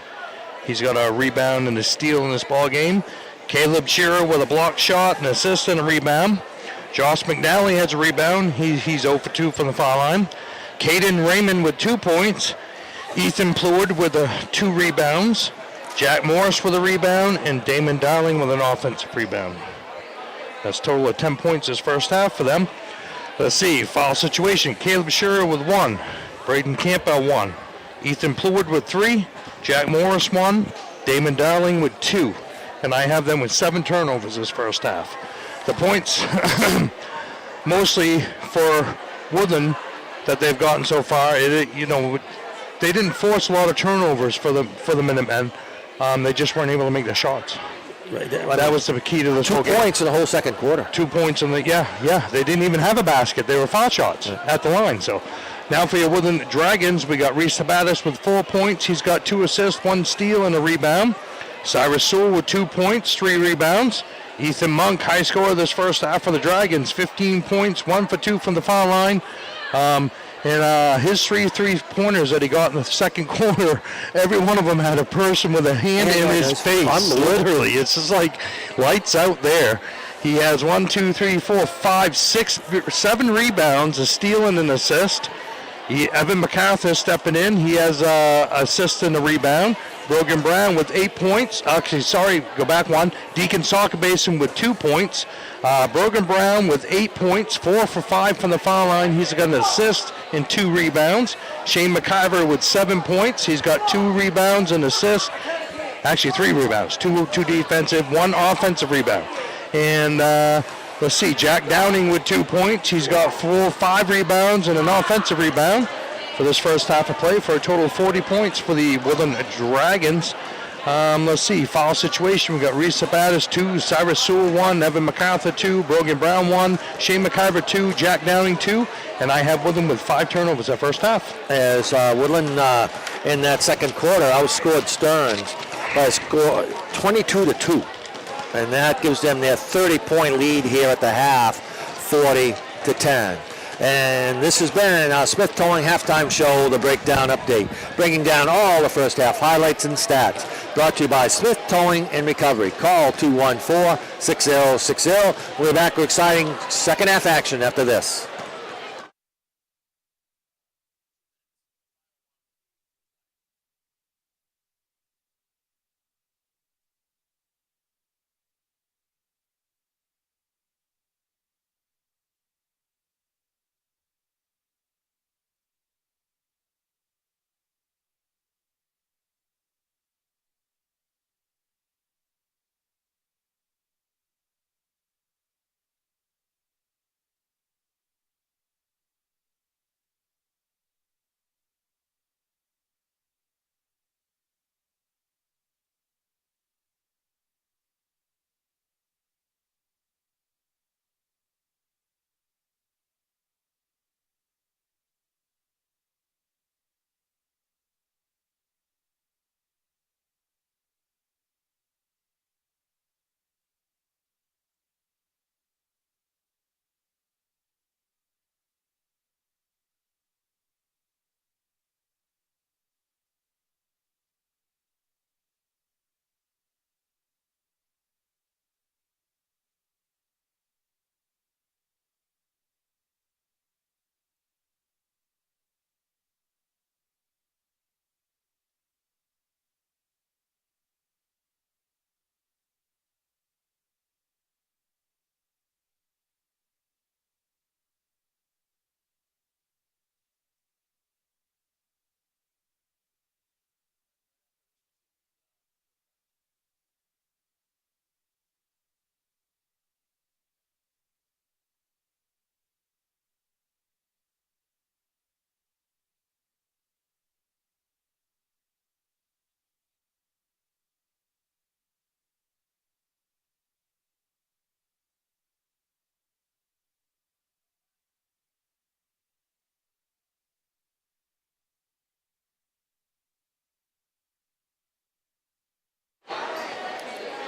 He's got a rebound and a steal in this ball game. Caleb Shearer with a block shot, an assist, and a rebound. Josh McNally has a rebound. He's 0 for 2 from the foul line. Caden Raymond with 2 points. Ethan Pleward with 2 rebounds. Jack Morris with a rebound. And Damon Darling with an offensive rebound. That's a total of 10 points this first half for them. Let's see, foul situation. Caleb Shearer with 1. Braden Campbell 1. Ethan Pleward with 3. Jack Morris 1. Damon Darling with 2. And I have them with 7 turnovers this first half. The points, mostly for Woodland, that they've gotten so far, they didn't force a lot of turnovers for the Minutemen. They just weren't able to make the shots. Right. That was the key to this whole game. 2 points in the whole second quarter. 2 points in the they didn't even have a basket. They were foul shots at the line. So now for your Woodland Dragons, we got Reese Sabatis with 4 points. He's got 2 assists, 1 steal, and a rebound. Cyrus Sewell with 2 points, 3 rebounds. Ethan Monk, high scorer this first half for the Dragons, 15 points, 1 for 2 from the foul line. And his 3 3-pointers that he got in the second quarter, every one of them had a person with a hand in his face. Literally, it's just like lights out there. He has 1, 2, 3, 4, 5, 6, 7 rebounds, a steal and an assist. Evan MacArthur stepping in. He has an assist and a rebound. Brogan Brown with 8 points. Go back one. Deacon Soccer Basin with 2 points. Brogan Brown with 8 points, 4 for 5 from the foul line. He's got an assist and 2 rebounds. Shane McIver with 7 points. He's got 2 rebounds and assists. Actually, 3 rebounds. 2 defensive, 1 offensive rebound. And let's see, Jack Downing with 2 points. He's got 5 rebounds and an offensive rebound for this first half of play for a total of 40 points for the Woodland Dragons. Let's see, foul situation. We've got Reese Sabatis 2, Cyrus Sewell 1, Evan MacArthur 2, Brogan Brown 1, Shane McIver 2, Jack Downing 2, and I have Woodland with 5 turnovers that first half. As Woodland in that second quarter outscored Stearns by a score 22-2. And that gives them their 30-point lead here at the half, 40-10. And this has been our Smith Towing Halftime Show, the breakdown update, breaking down all the first half highlights and stats. Brought to you by Smith Towing and Recovery. Call 214-6060. We're back with exciting second half action after this.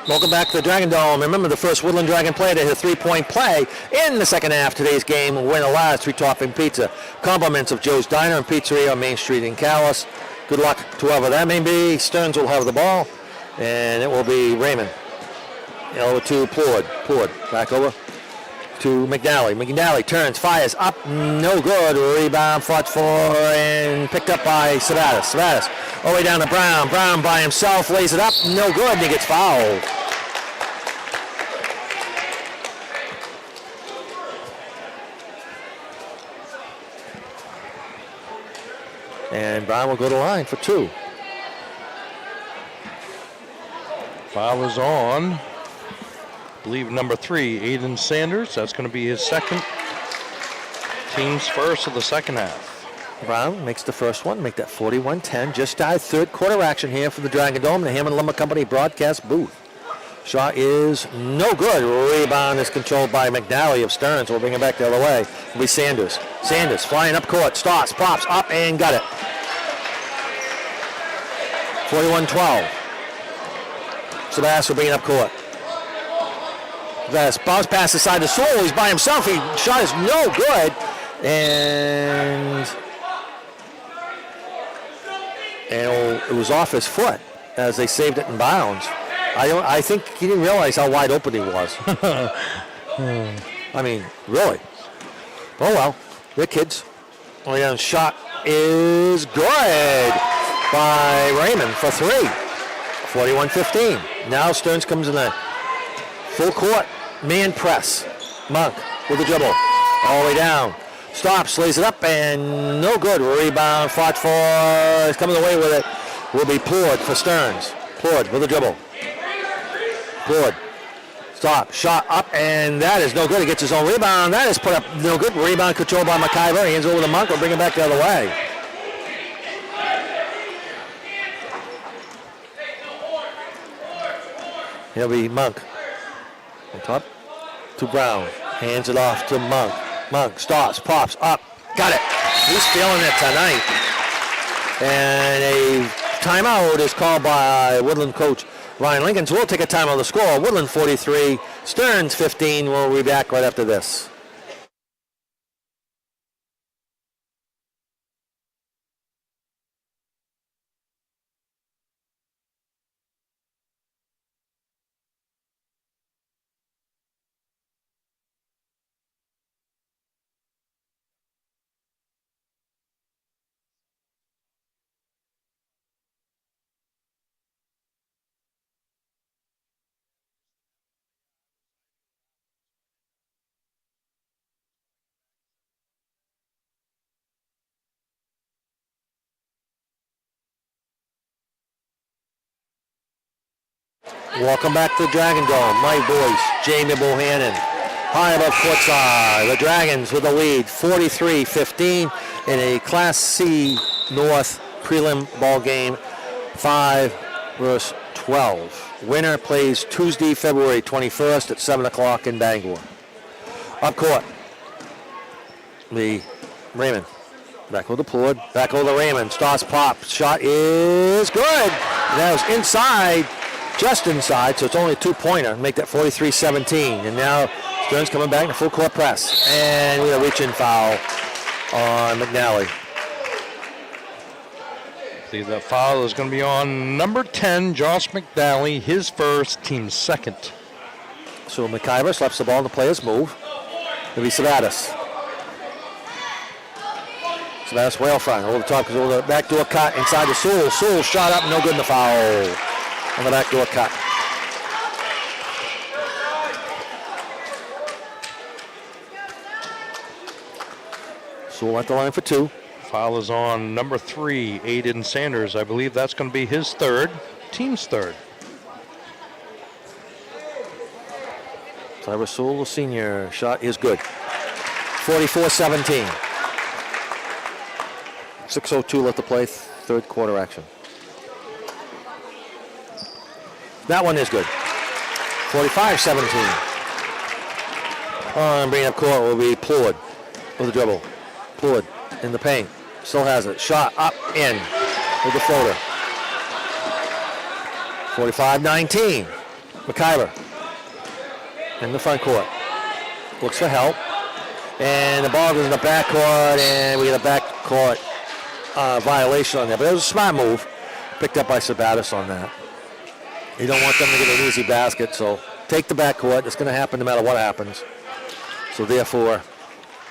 Welcome back to the Dragon Dome. Remember, the first Woodland Dragon player to hit a three-point play in the second half of today's game will win a last three-topping pizza. Compliments of Joe's Diner and Pizzeria on Main Street in Calais. Good luck to whoever that may be. Stearns will have the ball, and it will be Raymond. Over to Plord. Plord back over to McNally. McNally turns, fires up, no good. Rebound fought for and picked up by Sabatis. Sabatis all the way down to Brown. Brown by himself lays it up, no good, and he gets fouled. And Brown will go to the line for two. Foul is on, I believe, number 3, Aiden Sanders. That's going to be his second. Team's first of the second half. Brown makes the first one, make that 41-10. Just died third quarter action here for the Dragon Dome, the Hammond Lumber Company broadcast booth. Shot is no good. Rebound is controlled by McNally of Stearns. We'll bring it back the other way. It'll be Sanders. Sanders flying up court, stops, pops, up, and got it. 41-12. Sebastian will bring it up court. Sebastian bounce pass aside to Sewell. He's by himself. He shot is no good. And it was off his foot as they saved it in bounds. I think he didn't realize how wide open he was. I mean, really. Oh well, they're kids. Only down shot is good by Raymond for 3. 41-15. Now Stearns comes in the full court man press. Monk with the dribble all the way down. Stops, lays it up, and no good. Rebound fought for. He's coming away with it. Will be Plord for Stearns. Plord with the dribble. Plord. Stop. Shot up, and that is no good. He gets his own rebound. That is put up no good. Rebound controlled by McIver. Hands over to Monk. We'll bring it back the other way. He'll be Monk. On top to Brown. Hands it off to Monk. Monk stops, pops, up. Got it. He's feeling it tonight. And a timeout is called by Woodland coach Ryan Lincoln. So we'll take a timeout. The score, Woodland 43, Stearns 15. We'll be back right after this. Welcome back to the Dragon Dome. My voice, Jamie Bohannon. High above courtside. The Dragons with the lead, 43-15 in a Class C North prelim ball game, 5 versus 12. Winner plays Tuesday, February 21st at 7 o'clock in Bangor. Up court, the Raymond. Back over the Plord, back over the Raymond. Starts pop. Shot is good. That was inside. Just inside, so it's only a two-pointer. Make that 43-17. And now Stearns coming back in a full court press. And we have a reach-in foul on McNally. See, that foul is going to be on number 10, Josh McNally, his first, team's second. So McIver slaps the ball and the players move. It'll be Sabatis. Sabatis way out front. Over the top, because over the backdoor cut inside to Sewell. Sewell shot up, no good in the foul. On the backdoor cut. Sewell at the line for 2. Foul is on number 3, Aiden Sanders. I believe that's going to be his third, team's third. Cyrus Sewell, the senior, shot is good. 44-17. 6:02 left to play, third quarter action. That one is good. 45-17. On bringing up court will be Plord with the dribble. Plord in the paint. Still has it. Shot up, in with the floater. 45-19. McIver in the front court. Looks for help. And the ball goes in the backcourt, and we get a backcourt violation on there. But it was a smart move. Picked up by Sabatis on that. You don't want them to get an easy basket, so take the backcourt. It's going to happen no matter what happens. So therefore,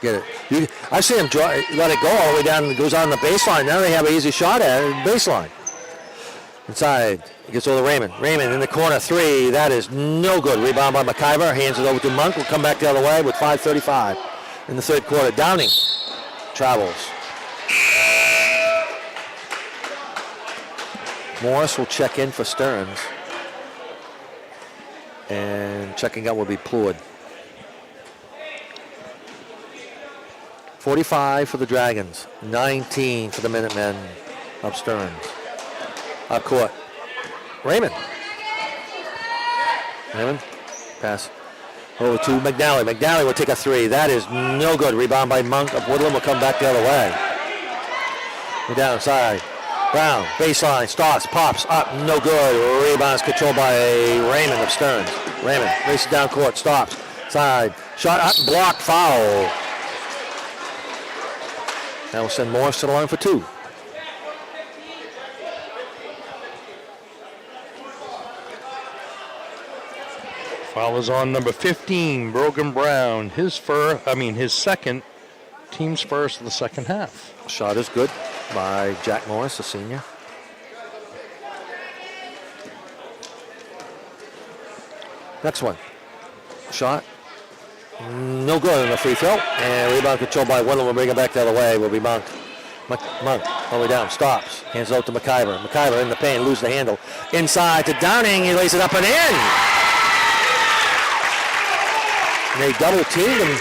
get it. I see him let it go all the way down. It goes on the baseline. Now they have an easy shot at it. Baseline. Inside. It gets over to Raymond. Raymond in the corner, 3. That is no good. Rebound by McIver. Hands it over to Monk. We'll come back the other way with 5:35 in the third quarter. Downing travels. Morris will check in for Stearns. And checking out will be Plourde. 45 for the Dragons. 19 for the Minutemen of Stearns. Up court. Raymond. Raymond. Pass. Over to McNally. McNally will take a 3. That is no good. Rebound by Monk of Woodland will come back the other way. We're down inside. Brown. Baseline. Starts. Pops. Up. No good. Rebounds controlled by Raymond of Stearns. Raymond. Races down court. Stops. Side. Shot up. Block. Foul. Now we'll send Morris to the line for 2. Foul is on number 15, Brogan Brown. His second, team's first of the second half. Shot is good by Jack Morris, a senior. Next one. Shot. No good on the free throw. And rebound controlled by Woodland. We'll bring it back the other way. Will be Monk. Monk all the way down. Stops. Hands it out to McIver. McIver in the paint. Lose the handle. Inside to Downing. He lays it up and in. And they double teamed him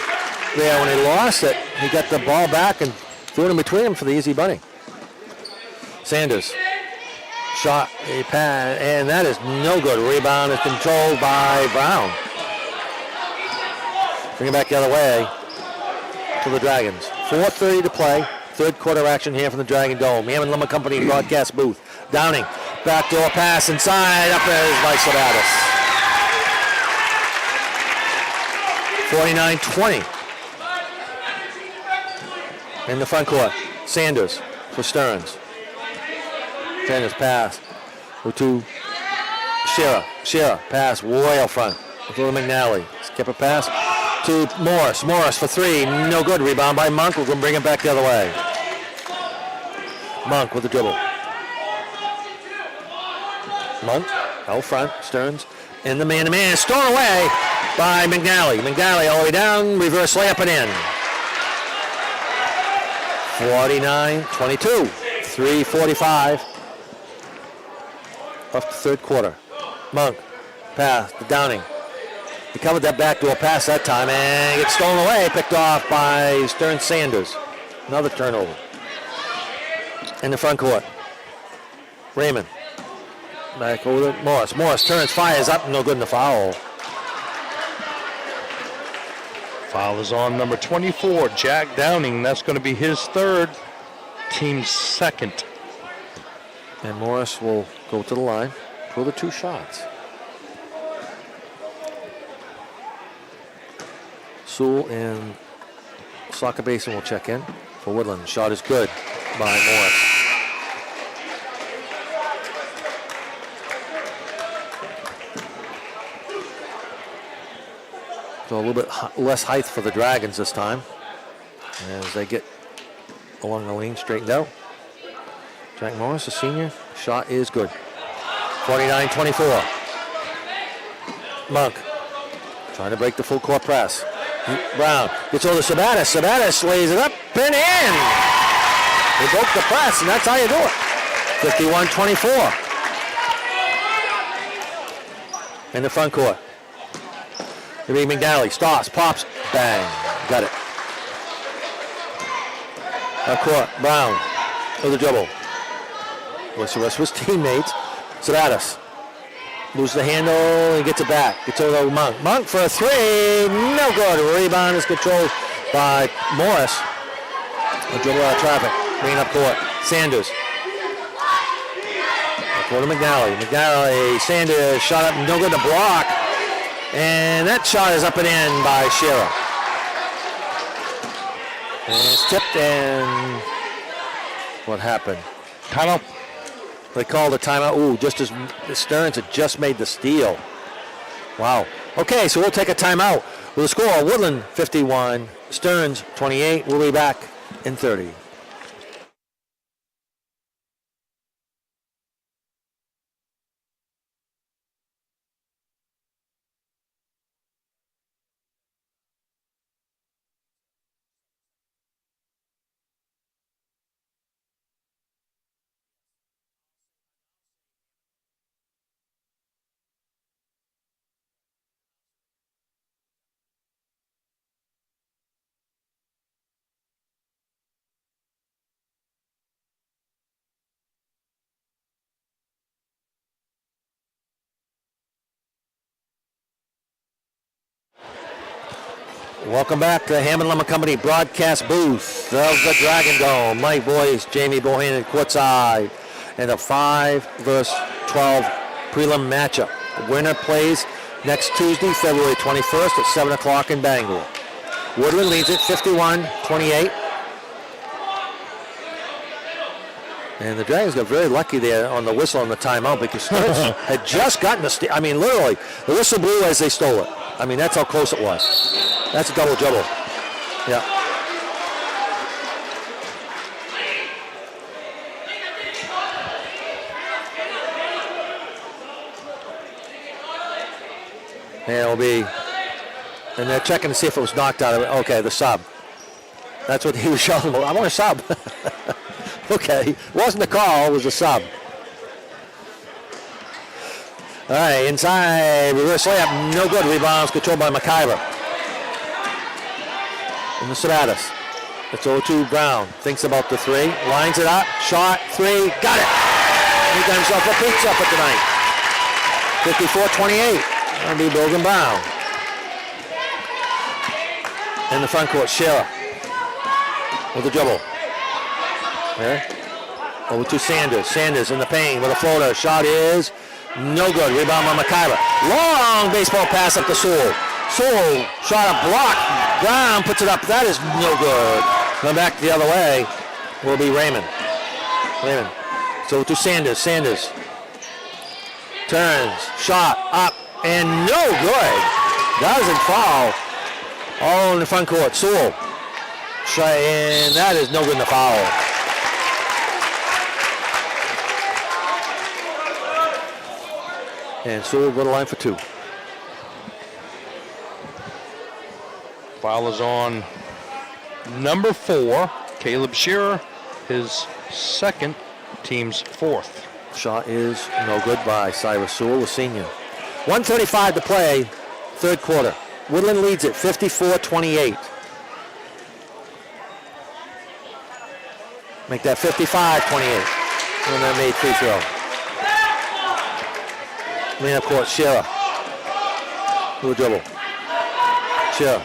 there when he lost it. He got the ball back and threw it in between them for the easy bunny. Sanders. Shot. A pass. And that is no good. Rebound is controlled by Brown. Bring it back the other way to the Dragons. 4:30 to play. Third quarter action here from the Dragon Dome. Hammond Lumber Company broadcast booth. Downing. Backdoor pass inside. Up there is by Sabatis. 49-20. In the front court. Sanders for Stearns. Sanders pass. Go to Shearer. Shearer pass way out front. Go to McNally. Skip a pass to Morris. Morris for 3. No good. Rebound by Monk. We're going to bring it back the other way. Monk with the dribble. Monk out front. Stearns in the man-to-man. Stolen away by McNally. McNally all the way down. Reverse layup and in. 49-22. 3:45 of the third quarter. Monk pass to Downing. He covered that backdoor pass that time and gets stolen away, picked off by Stearns Sanders. Another turnover. In the front court. Raymond. Back over to Morris. Morris turns, fires up, no good in the foul. Foul is on number 24, Jack Downing. That's going to be his third, team's second. And Morris will go to the line for the 2 shots. Sewell and Soccer Basin will check in for Woodland. Shot is good by Morris. So a little bit less height for the Dragons this time as they get along the lane, straightened out. Jack Morris, a senior. Shot is good. 49-24. Monk trying to break the full court press. Brown gets over to Sabatis. Sabatis lays it up and in. They broke the press, and that's how you do it. 51-24. In the front court. It'll be McNally. Stops, pops, bang. Got it. Up court. Brown with the dribble. What's the rest of his teammates? Sabatis. Loses the handle and gets it back. Gets over to Monk. Monk for a 3. No good. Rebound is controlled by Morris. A dribble out of traffic. Bringing up court. Sanders. Go to McNally. McNally, Sanders, shot up, no good to block. And that shot is up and in by Shearer. And it's tipped, and what happened? Timeout. They called a timeout. Ooh, just as Stearns had just made the steal. Wow. Okay, so we'll take a timeout. With the score, Woodland 51, Stearns 28. We'll be back in 30. Welcome back to Hammond Lumber Company broadcast booth of the Dragon Dome. Mike Boyce, Jamie Bohannon courtside, and a 5 versus 12 prelim matchup. The winner plays next Tuesday, February 21st at 7 o'clock in Bangor. Woodland leads it 51-28. And the Dragons got very lucky there on the whistle on the timeout because Stearns had just gotten the steal. I mean, literally, the whistle blew as they stole it. I mean, that's how close it was. That's a double dribble. Yeah. And it'll be, and they're checking to see if it was knocked out of it. Okay, the sub. That's what he was showing. I want a sub. Okay, wasn't a call, it was a sub. All right, inside, reverse layup, no good. Rebounds controlled by McIver. And the Sabatis. It's 0-2 Brown. Thinks about the three. Lines it up. Shot. Three. Got it. He got himself a pizza for tonight. 54-28. That'll be Bilgan Brown. In the front court, Shearer. With the dribble. There. Over to Sanders. Sanders in the paint with a floater. Shot is no good. Rebound by McIver. Long baseball pass up to Sewell. Sewell shot a block. Brown puts it up. That is no good. Come back the other way will be Raymond. Raymond. So to Sanders. Sanders turns. Shot up and no good. Doesn't foul. All in the front court. Sewell. And that is no good in the foul. And Sewell go to line for two. Foul is on number 4, Caleb Shearer, his second, team's fourth. Shot is no good by Cyrus Sewell, the senior. 1:35 to play, third quarter. Woodland leads it 54-28. Make that 55-28. And that made free throw. Main up court, Shearer. With a dribble. Shearer.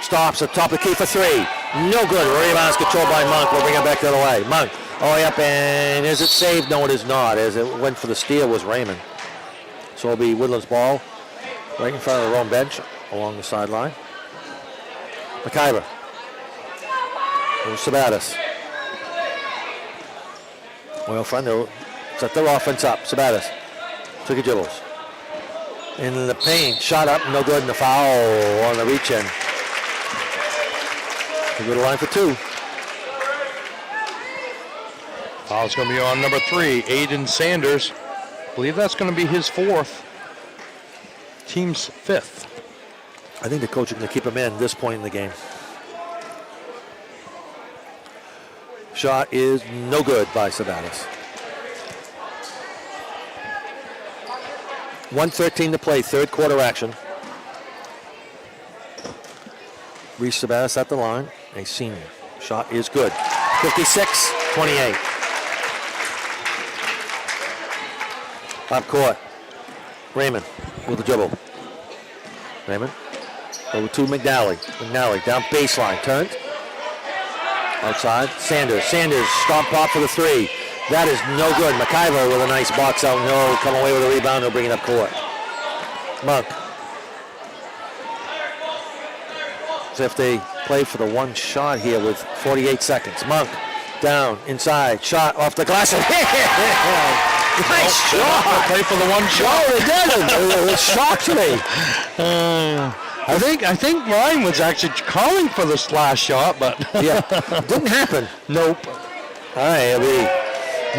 Stops at top of the key for three. No good. Rebounds controlled by Monk. We'll bring it back the other way. Monk all the way up, and is it saved? No, it is not. As it went for the steal was Raymond. So it'll be Woodland's ball right in front of their own bench along the sideline. McIver. Sabatis. Well, front, they'll set their offense up. Sabatis. Took a dribbles. In the paint. Shot up. No good in the foul on the reach in. We go to line for two. Foul's going to be on number 3, Aiden Sanders. I believe that's going to be his fourth. Team's fifth. I think the coach is going to keep him in at this point in the game. Shot is no good by Sabatis. 1:13 to play, third quarter action. Reese Sabatis at the line, a senior. Shot is good. 56-28. Up court. Raymond with the dribble. Raymond over to McNally. McNally down baseline. Turned. Outside. Sanders. Sanders stomp off for the three. That is no good. McIver with a nice box out. No, come away with a rebound. No, bring it up court. Monk. As if they play for the one shot here with 48 seconds. Monk down, inside, shot off the glass. Nice shot. Play for the one shot. No, they didn't. It shocked me. I think Ryan was actually calling for this last shot, but Yeah, didn't happen. nope. All right, it'll be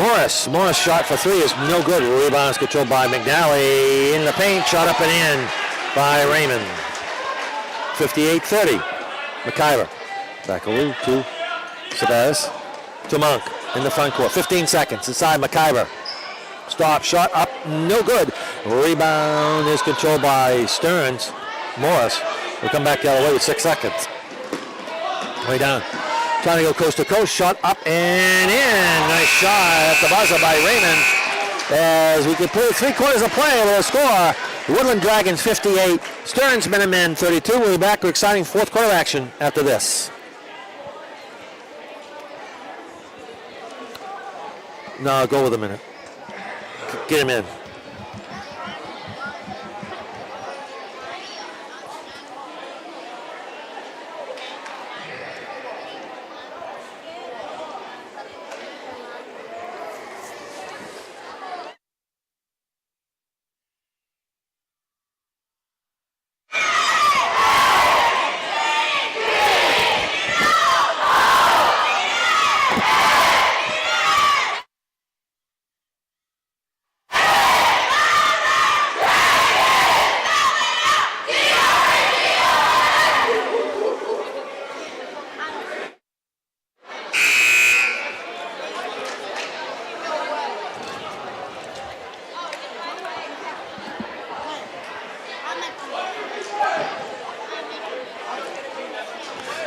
Morris. Morris shot for three is no good. Rebound is controlled by McNally. In the paint, shot up and in by Raymond. 58-30. McIver. Back away to Sabez. To Monk in the front court. 15 seconds inside McIver. Stop, shot up, no good. Rebound is controlled by Stearns. Morris will come back the other way with 6 seconds. Way down. Trying to go coast to coast. Shot up and in. Nice shot at the buzzer by Raymond. As we complete 3/4 of play with a score. Woodland Dragons 58. Stearns Minutemen 32. We'll be back with exciting fourth quarter action after this. No, go with a minute. Get him in.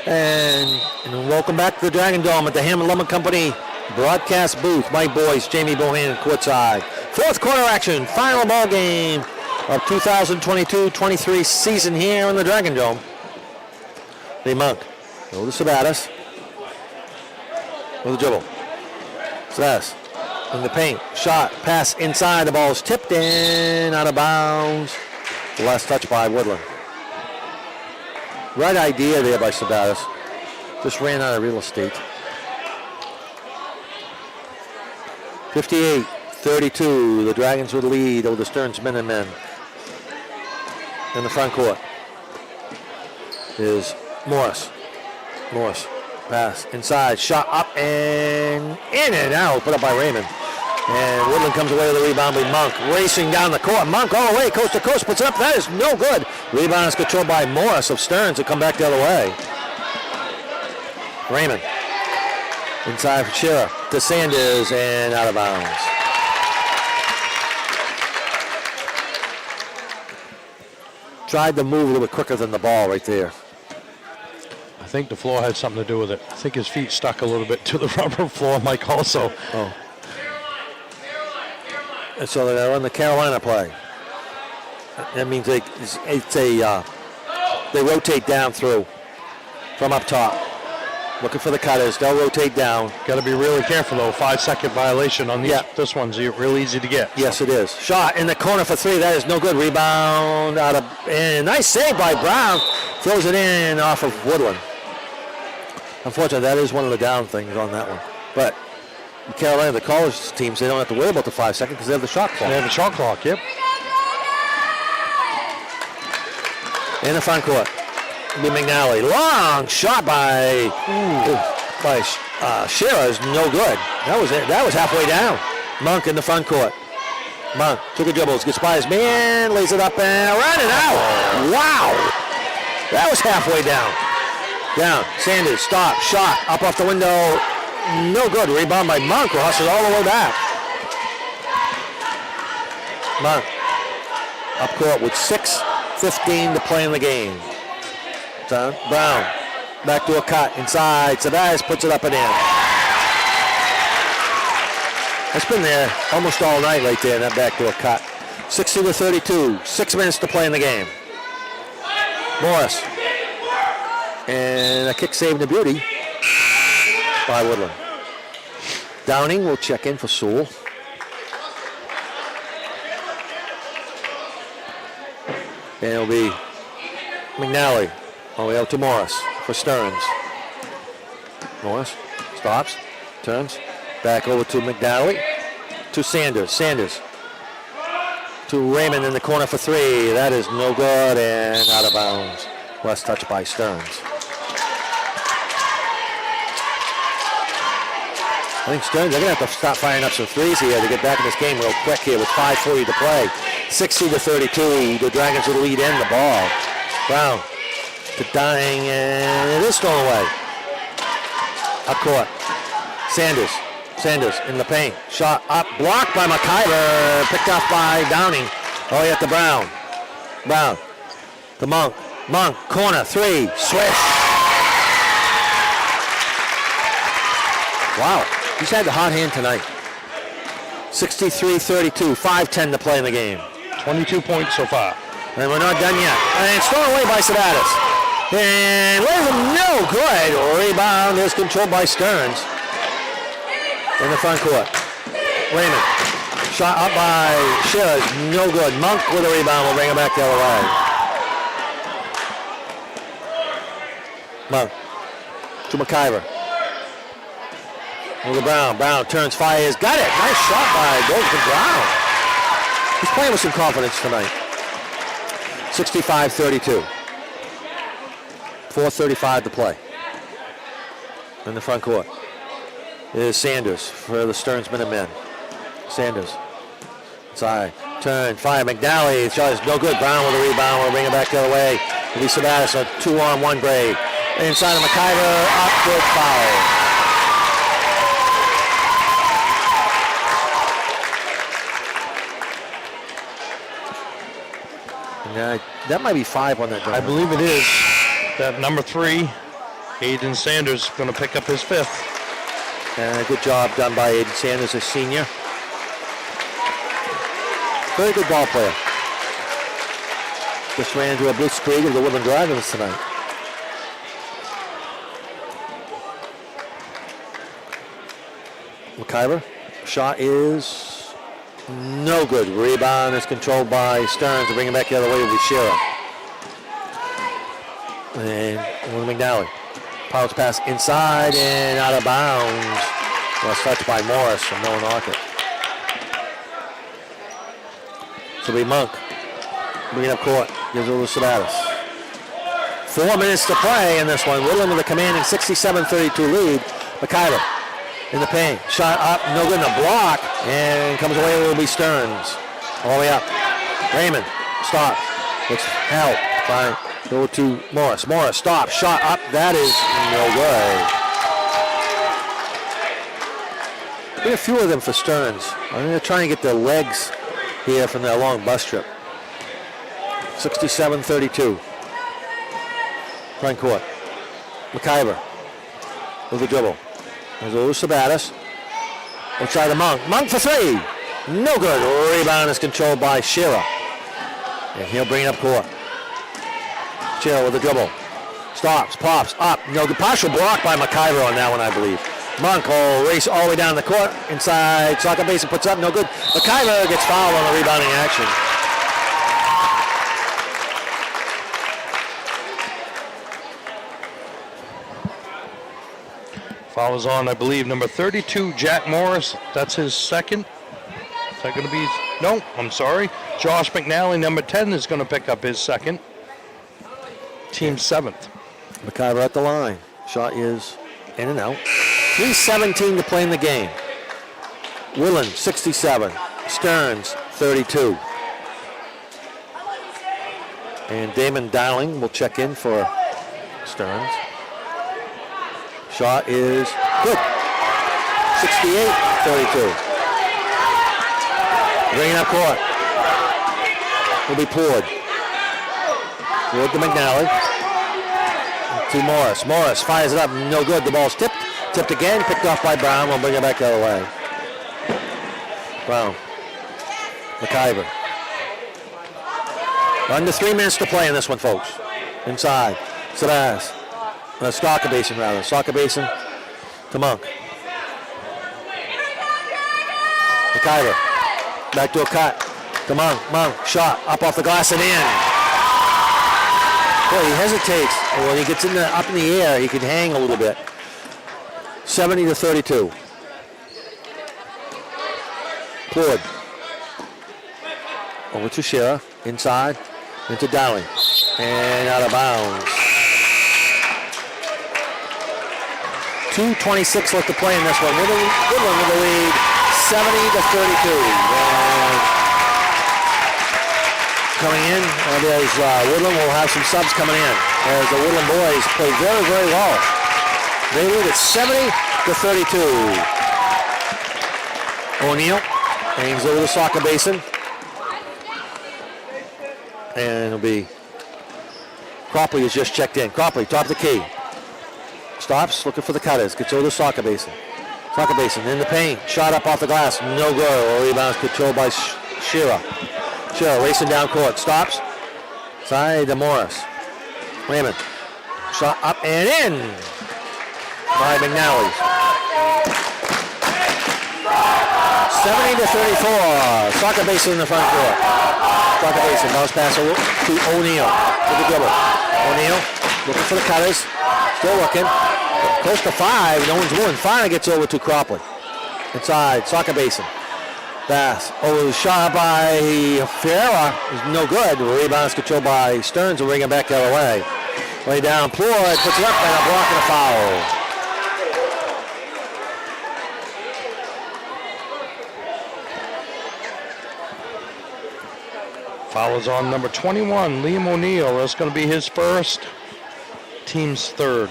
And welcome back to the Dragon Dome at the Hammond Lumber Company broadcast booth. Mike Boyce, Jamie Bohannon courtside. Fourth quarter action, final ball game of 2022-23 season here in the Dragon Dome. The Monk, go to Sabatis. With a dribble. Sabatis in the paint, shot, pass inside, the ball is tipped in, out of bounds. The last touch by Woodland. Right idea there by Sabatis. Just ran out of real estate. 58-32. The Dragons would lead over the Stearns Minutemen. In the front court is Morris. Morris. Pass inside. Shot up and in and out. Put up by Raymond. And Woodland comes away with a rebound with Monk. Racing down the court. Monk all the way. Coast to coast. Puts it up. That is no good. Rebound is controlled by Morris of Stearns to come back the other way. Raymond. Inside for Shearer. To Sanders and out of bounds. Tried to move a little bit quicker than the ball right there. I think the floor had something to do with it. I think his feet stuck a little bit to the rubber floor, Mike, also. Oh. And so they're on the Carolina play. That means they rotate down through from up top. Looking for the cutters. They'll rotate down. Got to be really careful, though. 5-second violation on these. Yeah. This one's real easy to get. Yes, it is. Shot in the corner for three. That is no good. Rebound out of... And nice save by Brown. Throws it in off of Woodland. Unfortunately, that is one of the down things on that one. But Carolina, the college teams, they don't have to worry about the 5 seconds because they have the shot clock. They have the shot clock, yep. In the front court. Be McNally. Long shot by Shearer is no good. That was it. That was halfway down. Monk in the front court. Monk took a dribble, gets by his man, lays it up and ran it out. Wow. That was halfway down. Down. Sanders, stop, shot, up off the window. No good. Rebound by Monk, who hustles all the way back. Monk up court with 6:15 to play in the game. Brown back to a cut inside. Sabatis puts it up and in. It's been there almost all night right there, that back to a cut. 60-32. 6 minutes to play in the game. Morris. And a kick saved to beauty by Woodland. Downing will check in for Sewell. And it'll be McNally all the way out to Morris for Stearns. Morris stops, turns, back over to McNally, to Sanders. Sanders to Raymond in the corner for three. That is no good and out of bounds. Last touch by Stearns. I think Stearns, they're going to have to stop firing up some threes here to get back in this game real quick here with 5:40 to play. 60-32. The Dragons will lead in the ball. Brown to Dying, and it is stolen away. Up court. Sanders. Sanders in the paint. Shot up. Blocked by McIver. Picked off by Downing. Oh, yeah, to Brown. Brown to Monk. Monk, corner, three. Swish. Wow. He's had the hot hand tonight. 63-32, 5:10 to play in the game. 22 points so far. And we're not done yet. And it's thrown away by Sabatis. And no good. Rebound is controlled by Stearns. In the front court. Raymond. Shot up by Shears. No good. Monk with a rebound. We'll bring it back the other way. Monk. To McIver. Over Brown. Brown turns, fires. Got it. Nice shot by Golden Brown. He's playing with some confidence tonight. 65-32. 4:35 to play. In the front court is Sanders for the Stearns Minutemen. Sanders. Inside. Turn. Fire. McNally. Shot is no good. Brown with a rebound. We'll bring it back the other way. It'll be Sabatis. A 2-on-1 break. Inside of McIver. Up. Good foul. That might be 5 on that drive. I believe it is. That number 3, Aiden Sanders, going to pick up his 5th. Good job done by Aiden Sanders, a senior. Very good ball player. Just ran into a blitzkrieg of the Woodland Dragons tonight. McIver. Shot is no good. Rebound is controlled by Stearns to bring it back the other way with Shearer. And McNally. Pounce pass inside and out of bounds. Last touch by Morris from Noah Knockett. So be Monk. Bringing up court. Gives it to Sabatis. 4 minutes to play in this one. Woodland with a commanding 67-32 lead. McIver. In the paint. Shot up, no good in the block. And comes away, it will be Stearns. All the way up. Raymond. Stop. It's help by go to Morris. Morris, stop. Shot up. That is no good. Been a few of them for Stearns. I think they're trying to get their legs here from their long bus trip. 67-32. Front court. McIver with the dribble. There's a little Sabatis. Outside the Monk. Monk for three. No good. Rebound is controlled by Shearer. And he'll bring it up court. Shearer with the dribble. Stops, pops, up. No good. Partial block by McIver on that one, I believe. Monk will race all the way down the court. Inside. Soccer basin puts up. No good. McIver gets fouled on the rebounding action. Foul is on, I believe, number 32, Jack Morris. That's his second. Is that going to be? No, I'm sorry. Josh McNally, number 10, is going to pick up his second. Team 7th. McIver at the line. Shot is in and out. 3:17 to play in the game. Woodland, 67. Stearns, 32. And Damon Dowling will check in for Stearns. Shot is good. 68-32. Bringing up court. Will be poured. Wood to McNally. To Morris. Morris fires it up. No good. The ball's tipped. Tipped again. Picked off by Brown. We'll bring it back the other way. Brown. McIver. Under 3 minutes to play in this one, folks. Inside. Sabatis. Soccer basin, rather. Soccer basin to Monk. McIver. Backdoor cut. Come on. Shot. Up off the glass and in. Boy, he hesitates. And when he gets up in the air, he can hang a little bit. 70-32. Plourd. Over to Shearer. Inside. Into Dowling. And out of bounds. 2:26 left to play in this one. Woodland with the lead, 70-32. And coming in, there's Woodland will have some subs coming in as the Woodland boys play very, very well. They lead at 70-32. O'Neal aims over the soccer basin. And it'll be Cropley has just checked in. Cropley, top of the key. Stops, looking for the cutters. Gets over the soccer basin. Soccer basin in the paint. Shot up off the glass. No good. Rebounds controlled by Shearer. Shearer racing down court. Stops. Side to Morris. Raymond. Shot up and in by McNally. 70-34. Soccer basin in the front court. Soccer basin. Bounce pass to O'Neal with the dribble. O'Neal looking for the cutters. Still looking. Close to 5. No one's moving. Finally gets over to Cropley. Inside. Soccer basin. Pass. Oh, shot by Ferreira is no good. Rebounds controlled by Stearns will bring it back the other way. Lay down. Plourd puts it up and a block and a foul. Foul is on number 21, Liam O'Neal. That's going to be his first. Team's third.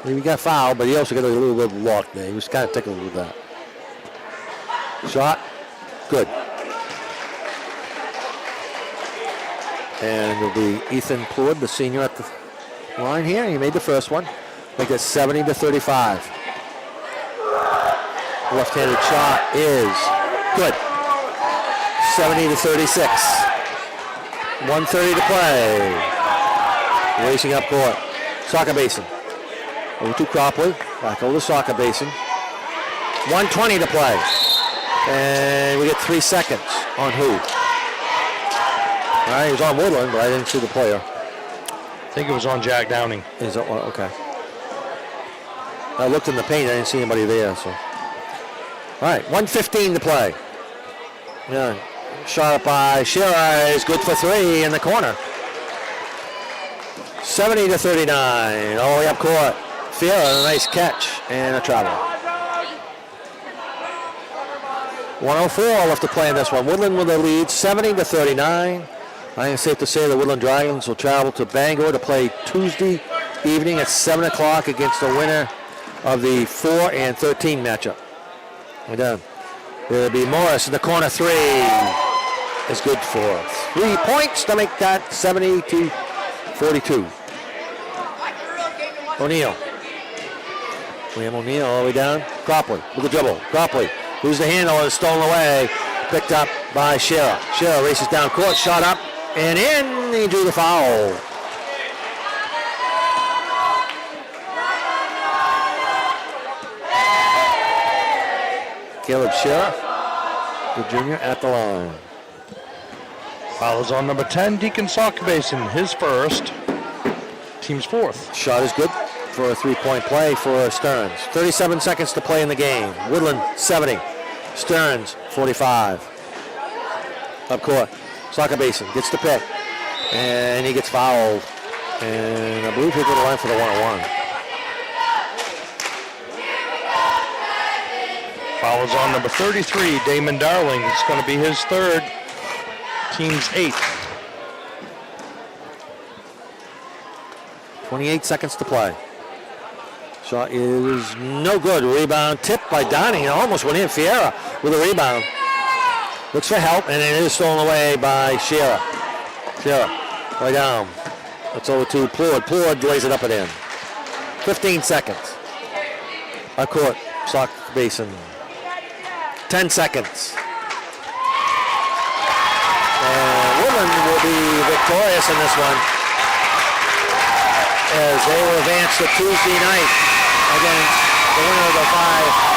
He got fouled, but he also got a little bit of luck there. He was kind of tickled with that. Shot. Good. And it'll be Ethan Plourd, the senior at the line here. He made the first one. Make it 70-35. Left-handed shot is good. 70-36. 1:30 to play. Racing up court. Soccer basin. Over to Cropley. Back over the soccer basin. 1:20 to play. And we get 3 seconds on who? All right, he was on Woodland, but I didn't see the player. I think it was on Jack Downing. Is that one? Okay. I looked in the paint. I didn't see anybody there. So. All right, 1:15 to play. Yeah. Shot by Shearer is good for 3 in the corner. 70-39. All the way up court. Fiera, a nice catch and a travel. 1:04 left to play in this one. Woodland with the lead, 70-39. I think it's safe to say the Woodland Dragons will travel to Bangor to play Tuesday evening at 7 o'clock against the winner of the 4 and 13 matchup. We're done. It'll be Morris in the corner 3. Is good for 3 points to make that 70-42. O'Neal. Liam O'Neal all the way down. Cropley with the dribble. Cropley, who's the handle, is stolen away. Picked up by Shearer. Shearer races down court, shot up and in. He drew the foul. Caleb Shearer, the junior, at the line. Foul is on number 10, Deacon Soccer Basin, his first. Team's fourth. Shot is good for a 3-point play for Stearns. 37 seconds to play in the game. Woodland 70. Stearns 45. Up court. Soccer basin gets the pick. And he gets fouled. And I believe he'll go to the line for the 1-on-1. Foul is on number 33, Damon Darling. It's going to be his third. Team's 8th. 28 seconds to play. Shot is no good. Rebound tipped by Donning. It almost went in. Fiera with a rebound. Looks for help, and it is stolen away by Shearer. Shearer, right down. It's over to Plourd. Plourd lays it up and in. 15 seconds. Our court, Sock Basin. 10 seconds. And Woodland will be victorious in this one, as they will advance to Tuesday night against the winner of the 5